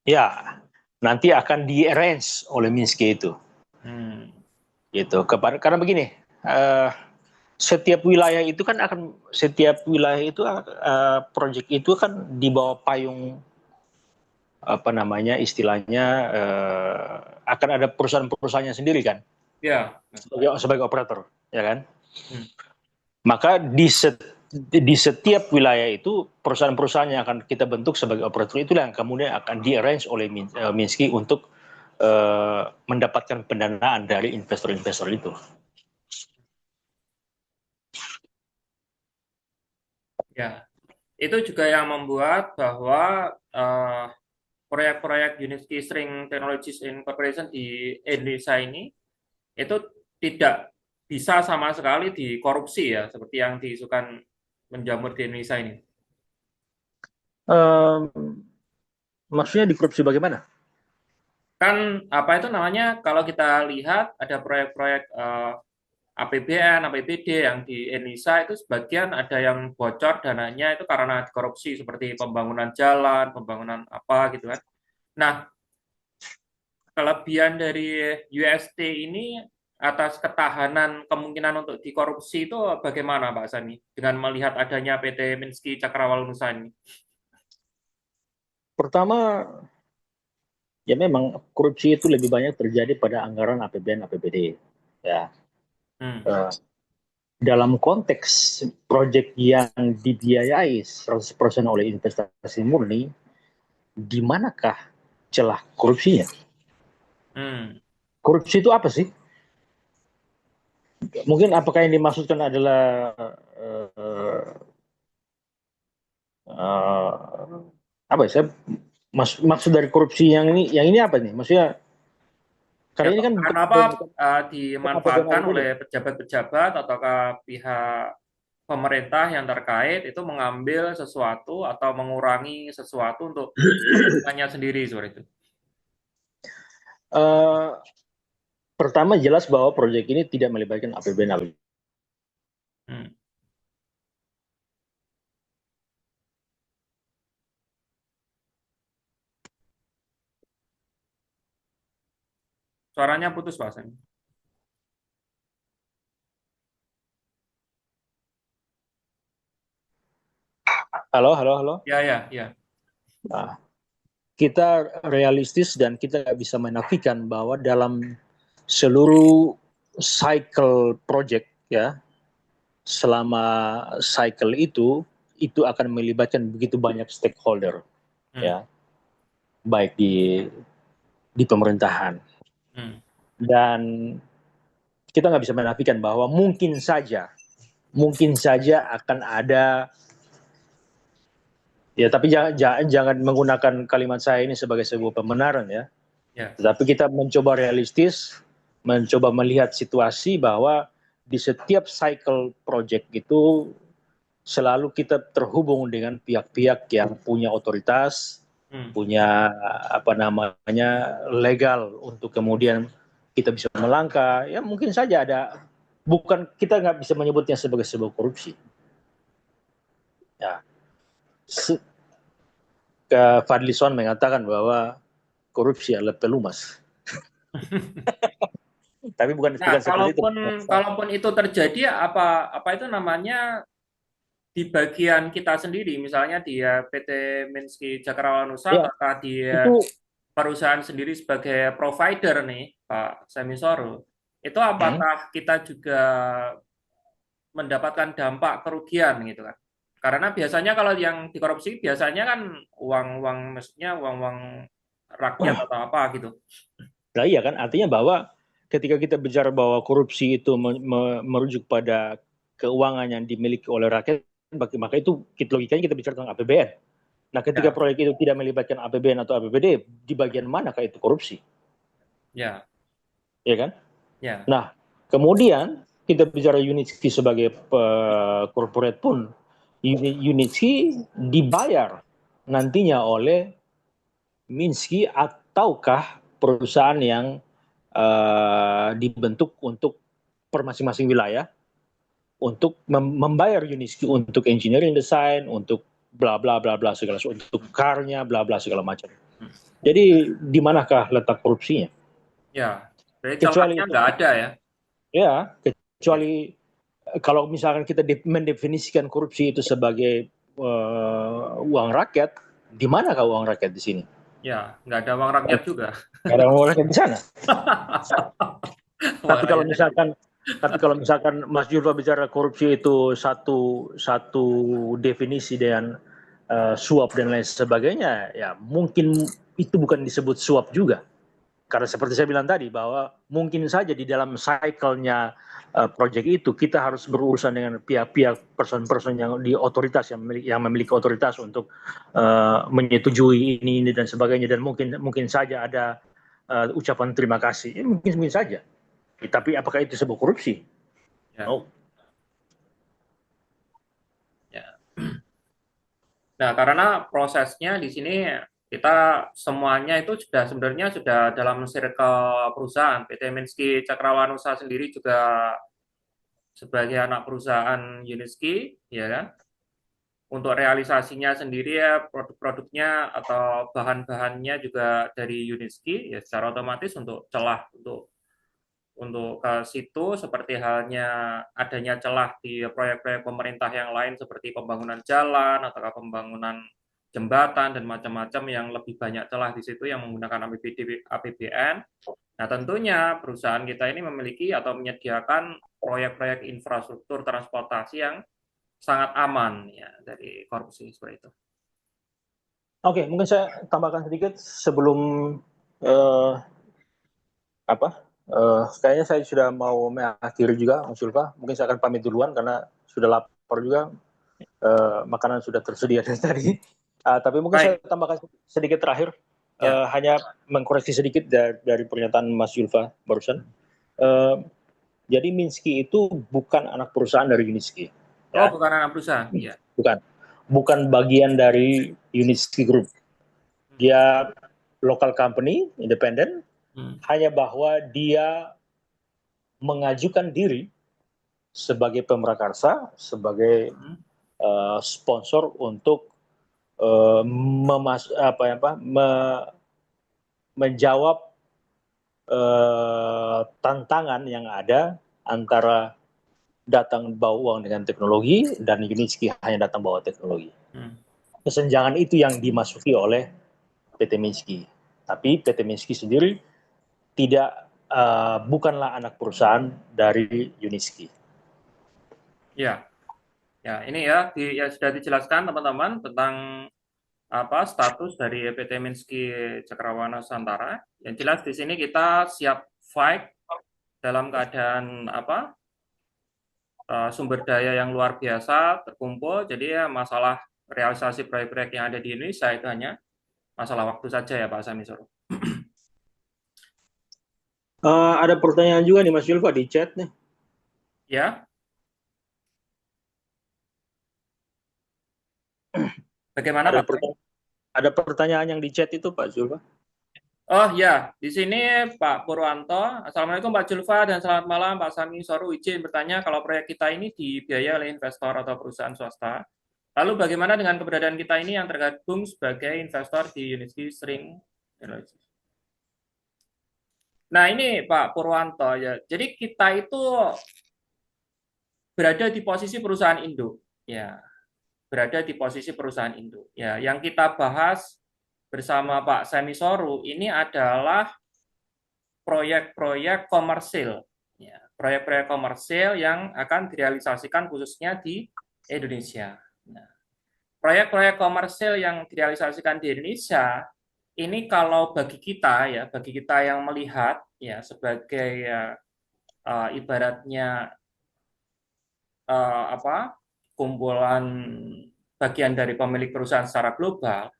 Ya, nanti akan di-arrange oleh Minsky itu. Gitu. Karena begini, setiap wilayah itu proyek itu kan di bawah payung istilahnya akan ada perusahaan-perusahaannya sendiri kan, Ya. sebagai operator, ya kan. Maka di setiap wilayah itu perusahaan-perusahaan yang akan kita bentuk sebagai operator itulah yang kemudian akan di-arrange oleh Minsky untuk mendapatkan pendanaan dari investor-investor itu. Ya, itu juga yang membuat bahwa proyek-proyek Uniski String Technologies Incorporation di Indonesia ini itu tidak bisa sama sekali dikorupsi ya, seperti yang diisukan menjamur di Indonesia ini. Maksudnya dikorupsi bagaimana? Kan apa itu namanya, kalau kita lihat ada proyek-proyek APBN, APBD yang di Indonesia itu sebagian ada yang bocor dananya itu karena dikorupsi, seperti pembangunan jalan, pembangunan apa gitu kan. Nah, kelebihan dari UST ini atas ketahanan kemungkinan untuk dikorupsi itu bagaimana Pak Sani dengan melihat adanya PT Minsky Cakrawala Nusa ini? Pertama, ya memang korupsi itu lebih banyak terjadi pada anggaran APBN, APBD. Ya. Dalam konteks proyek yang dibiayai 100% oleh investasi murni, di manakah celah korupsinya? Korupsi itu apa sih? Mungkin apakah yang dimaksudkan adalah apa ya? Saya maksud dari korupsi yang ini apa nih? Maksudnya karena ya, ini kan kenapa dimanfaatkan oleh pejabat-pejabat ataukah pihak pemerintah yang terkait itu mengambil sesuatu atau mengurangi sesuatu untuk kepentingannya sendiri seperti itu? Pertama jelas bahwa proyek ini tidak melibatkan APBN. Suaranya putus Pak Sani. Halo. Ya. Nah, kita realistis dan kita bisa menafikan bahwa dalam seluruh cycle project ya, selama cycle itu akan melibatkan begitu banyak stakeholder ya, baik di pemerintahan. Dan kita nggak bisa menafikan bahwa mungkin saja akan ada, ya tapi jangan menggunakan kalimat saya ini sebagai sebuah pembenaran ya. Tetapi kita mencoba realistis, mencoba melihat situasi bahwa di setiap cycle project itu selalu kita terhubung dengan pihak-pihak yang punya otoritas, punya legal untuk kemudian kita bisa melangkah. Ya mungkin saja ada, bukan, kita nggak bisa menyebutnya sebagai sebuah korupsi. Ya. Fadlison mengatakan bahwa korupsi adalah pelumas. Tapi bukan seperti itu. Kalaupun itu terjadi, apa itu namanya di bagian kita sendiri, misalnya di PT Minsky Cakrawala Nusa, apakah dia perusahaan sendiri sebagai provider nih, Pak Samisaru, itu apakah kita juga mendapatkan dampak kerugian gitu kan? Karena biasanya kalau yang dikorupsi biasanya kan uang rakyat atau apa gitu. Nah iya kan, artinya bahwa ketika kita bicara bahwa korupsi itu merujuk pada keuangan yang dimiliki oleh rakyat, maka itu logikanya kita bicara tentang APBN. Nah ketika Ya. proyek itu tidak melibatkan APBN atau APBD, di bagian manakah itu korupsi? Ya. Ya kan? Ya. Nah, kemudian kita bicara Unitsky sebagai corporate pun, Unitsky dibayar nantinya oleh Minsky ataukah perusahaan yang dibentuk untuk per masing-masing wilayah untuk membayar Unitsky untuk engineering design, untuk bla bla bla bla segala untuk car-nya bla bla segala macam. Jadi di manakah letak korupsinya? Ya, jadi Kecuali celahnya nggak ada ya. Ya, kecuali kalau misalkan kita mendefinisikan korupsi itu sebagai uang rakyat, di manakah uang rakyat di sini? Ya, nggak ada uang rakyat juga. Nggak ada uang rakyat di sana. Tapi kalau misalkan Mas Julfa bicara korupsi itu satu definisi dengan suap dan lain sebagainya, ya mungkin itu bukan disebut suap juga. Karena seperti saya bilang tadi bahwa mungkin saja di dalam cycle-nya proyek itu kita harus berurusan dengan pihak-pihak person-person yang di otoritas yang memiliki otoritas untuk menyetujui ini dan sebagainya, dan mungkin saja ada ucapan terima kasih. Mungkin saja. Tapi apakah itu sebuah korupsi? Ya. No. Ya. Nah, karena prosesnya di sini kita semuanya itu sebenarnya sudah dalam circle perusahaan. PT Minsky Cakrawanusa sendiri juga sebagai anak perusahaan Unitsky, ya kan? Untuk realisasinya sendiri ya produk-produknya atau bahan-bahannya juga dari Unitsky, ya secara otomatis untuk celah untuk ke situ, seperti halnya adanya celah di proyek-proyek pemerintah yang lain seperti pembangunan jalan atau pembangunan jembatan dan macam-macam yang lebih banyak celah di situ yang menggunakan APBN. Nah, tentunya perusahaan kita ini memiliki atau menyediakan proyek-proyek infrastruktur transportasi yang sangat aman ya dari korupsi seperti itu. Oke, mungkin saya tambahkan sedikit sebelum kayaknya saya sudah mau mengakhiri juga, Mas Julfa. Mungkin saya akan pamit duluan karena sudah lapar juga. Makanan sudah tersedia dari tadi. Tapi mungkin saya tambahkan sedikit terakhir. Hanya mengkoreksi sedikit dari pernyataan Mas Julfa barusan. Jadi Minsky itu bukan anak perusahaan dari Unitsky. Oh, bukan anak perusahaan? Ya. Bukan bagian dari Unitsky Group. Dia local company, independen. Hanya bahwa dia mengajukan diri sebagai pemrakarsa, sebagai sponsor untuk menjawab tantangan yang ada antara datang bawa uang dengan teknologi dan Unitsky hanya datang bawa teknologi. Kesenjangan itu yang dimasuki oleh PT Minsky. Tapi PT Minsky sendiri bukanlah anak perusahaan dari Unitsky. Ya, ini ya sudah dijelaskan teman-teman tentang status dari PT Minsky Cakrawana Nusantara. Yang jelas di sini kita siap fight dalam keadaan sumber daya yang luar biasa terkumpul. Jadi ya masalah realisasi proyek-proyek yang ada di Indonesia itu hanya masalah waktu saja ya Pak Samisoro. Ada pertanyaan juga nih Mas Julfa di chat nih. Ya. Bagaimana Pak? Ada pertanyaan yang di chat itu Pak Julfa. Oh ya, di sini Pak Purwanto. Assalamualaikum Pak Julfa dan selamat malam Pak Samisoro. Izin bertanya, kalau proyek kita ini dibiayai oleh investor atau perusahaan swasta, lalu bagaimana dengan keberadaan kita ini yang tergabung sebagai investor di Unitsky String Technologies? Nah ini Pak Purwanto ya, jadi kita itu berada di posisi perusahaan induk, ya, berada di posisi perusahaan induk. Ya, yang kita bahas bersama Pak Samisoro ini adalah proyek-proyek komersil, ya, proyek-proyek komersil yang akan direalisasikan khususnya di Indonesia. Nah, proyek-proyek komersil yang direalisasikan di Indonesia ini kalau bagi kita yang melihat ya sebagai ibaratnya kumpulan bagian dari pemilik perusahaan secara global,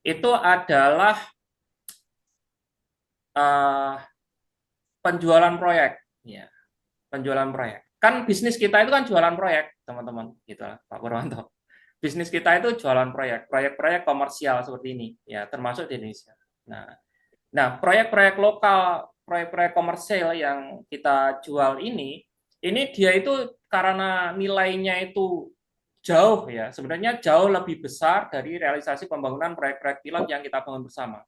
itu adalah penjualan proyek, ya, penjualan proyek. Kan bisnis kita itu kan jualan proyek, teman-teman, gitu lah, Pak Purwanto. Bisnis kita itu jualan proyek-proyek komersial seperti ini, ya, termasuk di Indonesia. Nah, proyek-proyek lokal, proyek-proyek komersial yang kita jual ini dia itu karena nilainya itu jauh ya, sebenarnya jauh lebih besar dari realisasi pembangunan proyek-proyek film yang kita bangun bersama.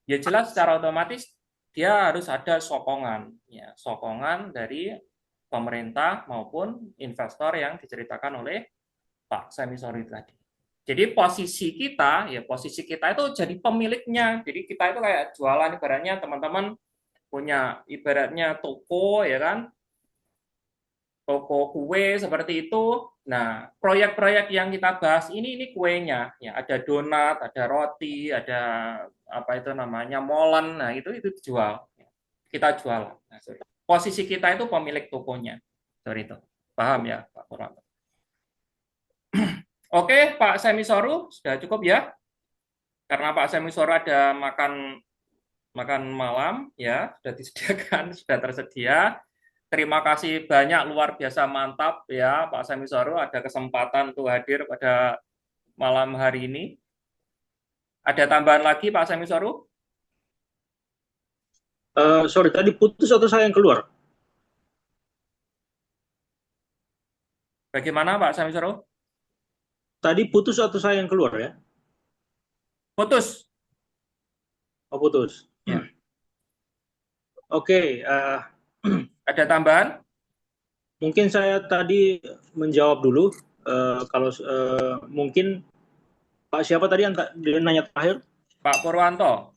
Ya jelas secara otomatis dia harus ada sokongan, ya, sokongan dari pemerintah maupun investor yang diceritakan oleh Pak Semisori tadi. Jadi posisi kita itu jadi pemiliknya. Jadi kita itu kayak jualan, ibaratnya teman-teman punya ibaratnya toko, ya kan, toko kue seperti itu. Nah, proyek-proyek yang kita bahas ini kuenya, ya, ada donat, ada roti, ada apa itu namanya molen. Nah, itu dijual. Kita jual. Nah, posisi kita itu pemilik tokonya. Seperti itu. Paham ya, Pak Purwanto? Oke, Pak Semisoru, sudah cukup ya? Karena Pak Semisoru ada makan malam, ya, sudah disediakan, sudah tersedia. Terima kasih banyak, luar biasa mantap ya Pak Semisoru, ada kesempatan untuk hadir pada malam hari ini. Ada tambahan lagi Pak Semisoru? Sorry, tadi putus atau saya yang keluar? Bagaimana Pak Semisoru? Tadi putus atau saya yang keluar ya? Putus. Oh, putus. Ya. Oke. Ada tambahan? Mungkin saya tadi menjawab dulu. Kalau mungkin Pak siapa tadi yang nanya terakhir? Pak Purwanto.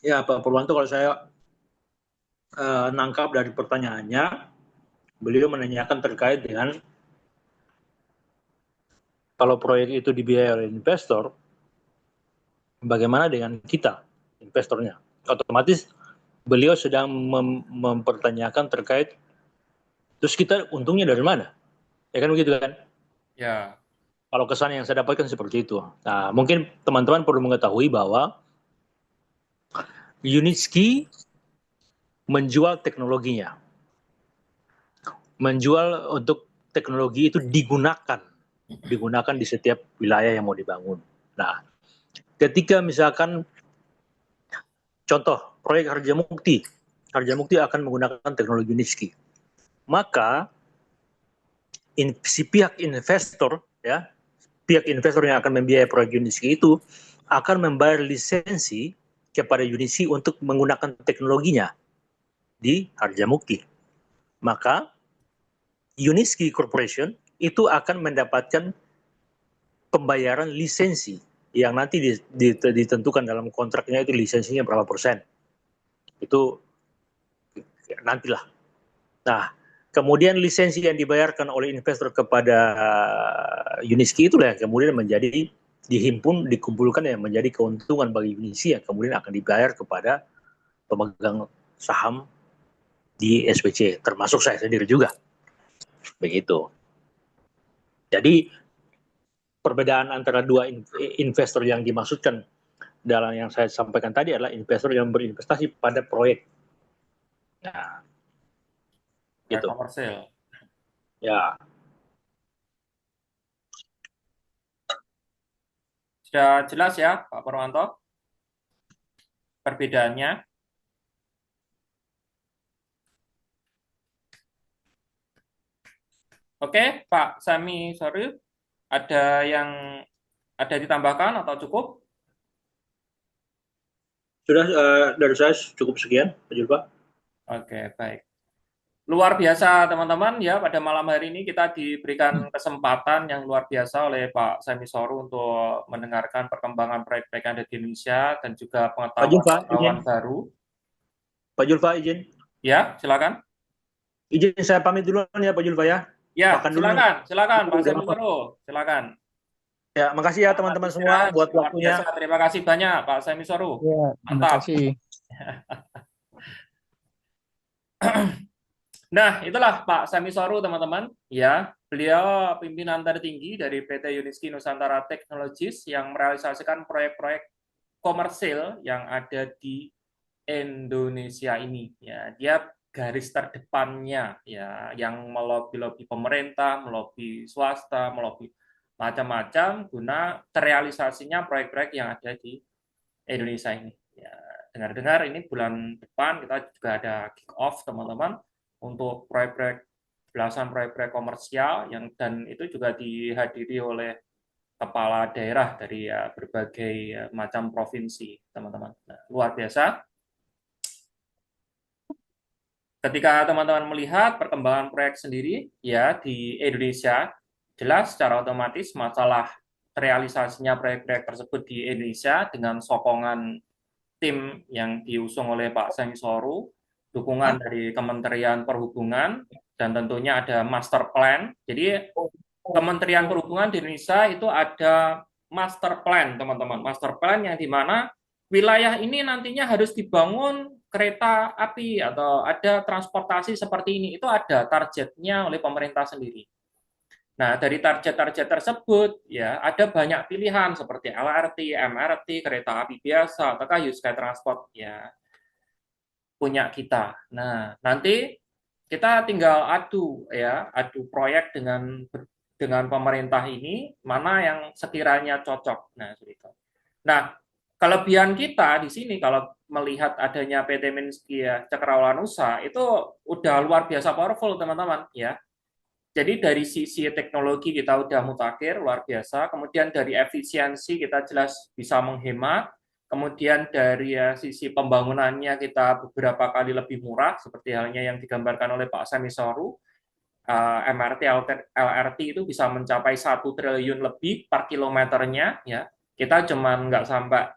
Ya, Pak Purwanto, kalau saya nangkap dari pertanyaannya, beliau menanyakan terkait dengan kalau proyek itu dibiayai oleh investor, bagaimana dengan kita, investornya? Otomatis beliau sedang mempertanyakan terkait, terus kita untungnya dari mana? Ya kan begitu kan? Ya. Kalau kesan yang saya dapatkan seperti itu. Nah, mungkin teman-teman perlu mengetahui bahwa Unitsky menjual teknologinya. Menjual untuk teknologi itu digunakan di setiap wilayah yang mau dibangun. Nah, ketika misalkan contoh proyek Harjamukti akan menggunakan teknologi Unitsky, maka si pihak investor yang akan membiayai proyek Unitsky itu akan membayar lisensi kepada Unitsky untuk menggunakan teknologinya di Harjamukti. Maka Unitsky Corporation itu akan mendapatkan pembayaran lisensi yang nanti ditentukan dalam kontraknya, itu lisensinya berapa persen. Itu nantilah. Nah, kemudian lisensi yang dibayarkan oleh investor kepada Unitsky itulah yang kemudian menjadi dikumpulkan yang menjadi keuntungan bagi Unitsky yang kemudian akan dibayar kepada pemegang saham di SPC, termasuk saya sendiri juga. Begitu. Jadi perbedaan antara dua investor yang dimaksudkan dalam yang saya sampaikan tadi adalah investor yang berinvestasi pada proyek. Nah, gitu. Komersil. Ya. Sudah jelas ya Pak Purwanto perbedaannya? Oke, Pak Semisoru, ada yang ditambahkan atau cukup? Sudah, dari saya cukup sekian, Pak Julfa. Oke, baik. Luar biasa teman-teman ya, pada malam hari ini kita diberikan kesempatan yang luar biasa oleh Pak Semisoru untuk mendengarkan perkembangan proyek-proyek yang ada di Indonesia dan juga pengetahuan baru. Pak Julfa, izin. Ya, silakan. Izin saya pamit duluan ya Pak Julfa ya. Ya, Makan silakan, dulu. Pak Semisoru, silakan. Ya, makasih ya teman-teman semua Sehat, buat luar waktunya. biasa. Terima kasih banyak Pak Semi Soru. Ya, terima Mantap. kasih. Nah, itulah Pak Semi Soru, teman-teman. Ya, beliau pimpinan tertinggi dari PT Uniski Nusantara Technologies yang merealisasikan proyek-proyek komersil yang ada di Indonesia ini. Ya, dia garis terdepannya, ya, yang melobi-lobi pemerintah, melobi swasta, melobi macam-macam guna terrealisasinya proyek-proyek yang ada di Indonesia ini. Ya, dengar-dengar ini bulan depan kita juga ada kick off, teman-teman, untuk proyek-proyek belasan proyek-proyek komersial yang dan itu juga dihadiri oleh kepala daerah dari berbagai macam provinsi, teman-teman. Nah, luar biasa. Ketika teman-teman melihat perkembangan proyek sendiri ya di Indonesia, jelas secara otomatis masalah realisasinya proyek-proyek tersebut di Indonesia dengan sokongan tim yang diusung oleh Pak Semi Soru, dukungan dari Kementerian Perhubungan, dan tentunya ada master plan. Jadi Kementerian Perhubungan di Indonesia itu ada master plan, teman-teman. Master plan yang di mana wilayah ini nantinya harus dibangun kereta api atau ada transportasi seperti ini. Itu ada targetnya oleh pemerintah sendiri. Nah, dari target-target tersebut ya ada banyak pilihan seperti LRT, MRT, kereta api biasa, ataukah use case transport ya punya kita. Nah, nanti kita tinggal adu proyek dengan pemerintah ini mana yang sekiranya cocok. Nah, gitu. Nah, kelebihan kita di sini kalau melihat adanya PT Minski ya, Cakrawala Nusa itu udah luar biasa powerful, teman-teman, ya. Jadi dari sisi teknologi kita udah mutakhir luar biasa, kemudian dari efisiensi kita jelas bisa menghemat, kemudian dari sisi pembangunannya kita beberapa kali lebih murah, seperti halnya yang digambarkan oleh Pak Semi Soru, MRT, LRT itu bisa mencapai 1 triliun lebih per kilometernya, ya. Kita cuma nggak sampai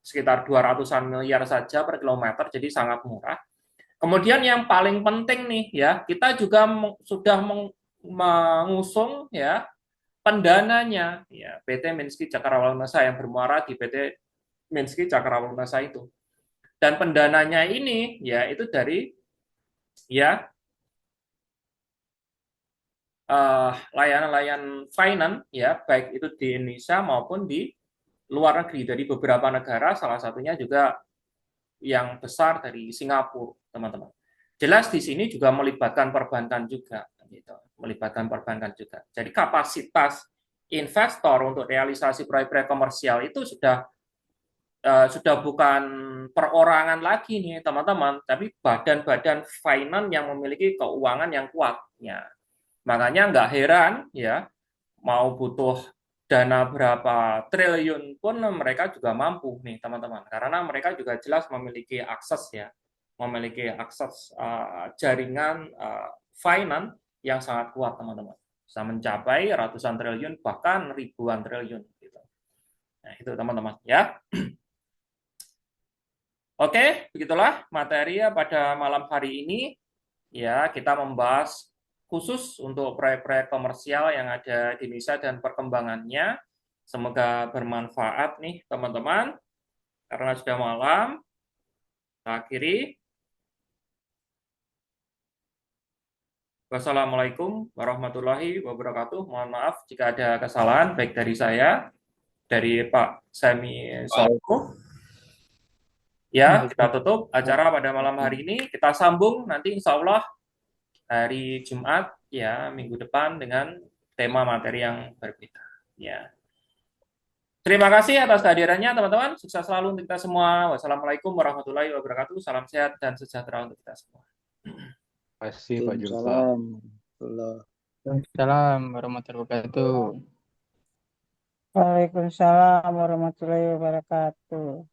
sekitar 200-an miliar saja per kilometer, jadi sangat murah. Kemudian yang paling penting nih ya, kita juga sudah mengusung ya pendananya ya PT Minski Cakrawala Nusa yang bermuara di PT Minski Cakrawala Nusa itu. Dan pendananya ini ya itu dari ya layanan-layanan finance ya baik itu di Indonesia maupun di luar negeri dari beberapa negara, salah satunya juga yang besar dari Singapura, teman-teman. Jelas di sini juga melibatkan perbankan juga, gitu. Melibatkan perbankan juga. Jadi kapasitas investor untuk realisasi proyek-proyek komersial itu sudah bukan perorangan lagi nih, teman-teman, tapi badan-badan finance yang memiliki keuangan yang kuat. Ya. Makanya nggak heran ya mau butuh dana berapa triliun pun mereka juga mampu nih teman-teman karena mereka juga jelas memiliki akses jaringan finance yang sangat kuat teman-teman bisa mencapai ratusan triliun bahkan ribuan triliun gitu. Nah itu teman-teman ya. Oke, begitulah materi pada malam hari ini ya kita membahas khusus untuk proyek-proyek komersial yang ada di Indonesia dan perkembangannya. Semoga bermanfaat nih teman-teman. Karena sudah malam, kita akhiri. Wassalamualaikum warahmatullahi wabarakatuh. Mohon maaf jika ada kesalahan baik dari saya, dari Pak Semi Soru. Ya, kita tutup acara pada malam hari ini. Kita sambung nanti insya Allah hari Jumat ya minggu depan dengan tema materi yang berbeda. Ya. Terima kasih atas kehadirannya teman-teman. Sukses selalu untuk kita semua. Wassalamualaikum warahmatullahi wabarakatuh. Salam sehat dan sejahtera untuk kita semua. Terima kasih Pak Julfa. Waalaikumsalam warahmatullahi wabarakatuh. Waalaikumsalam warahmatullahi wabarakatuh.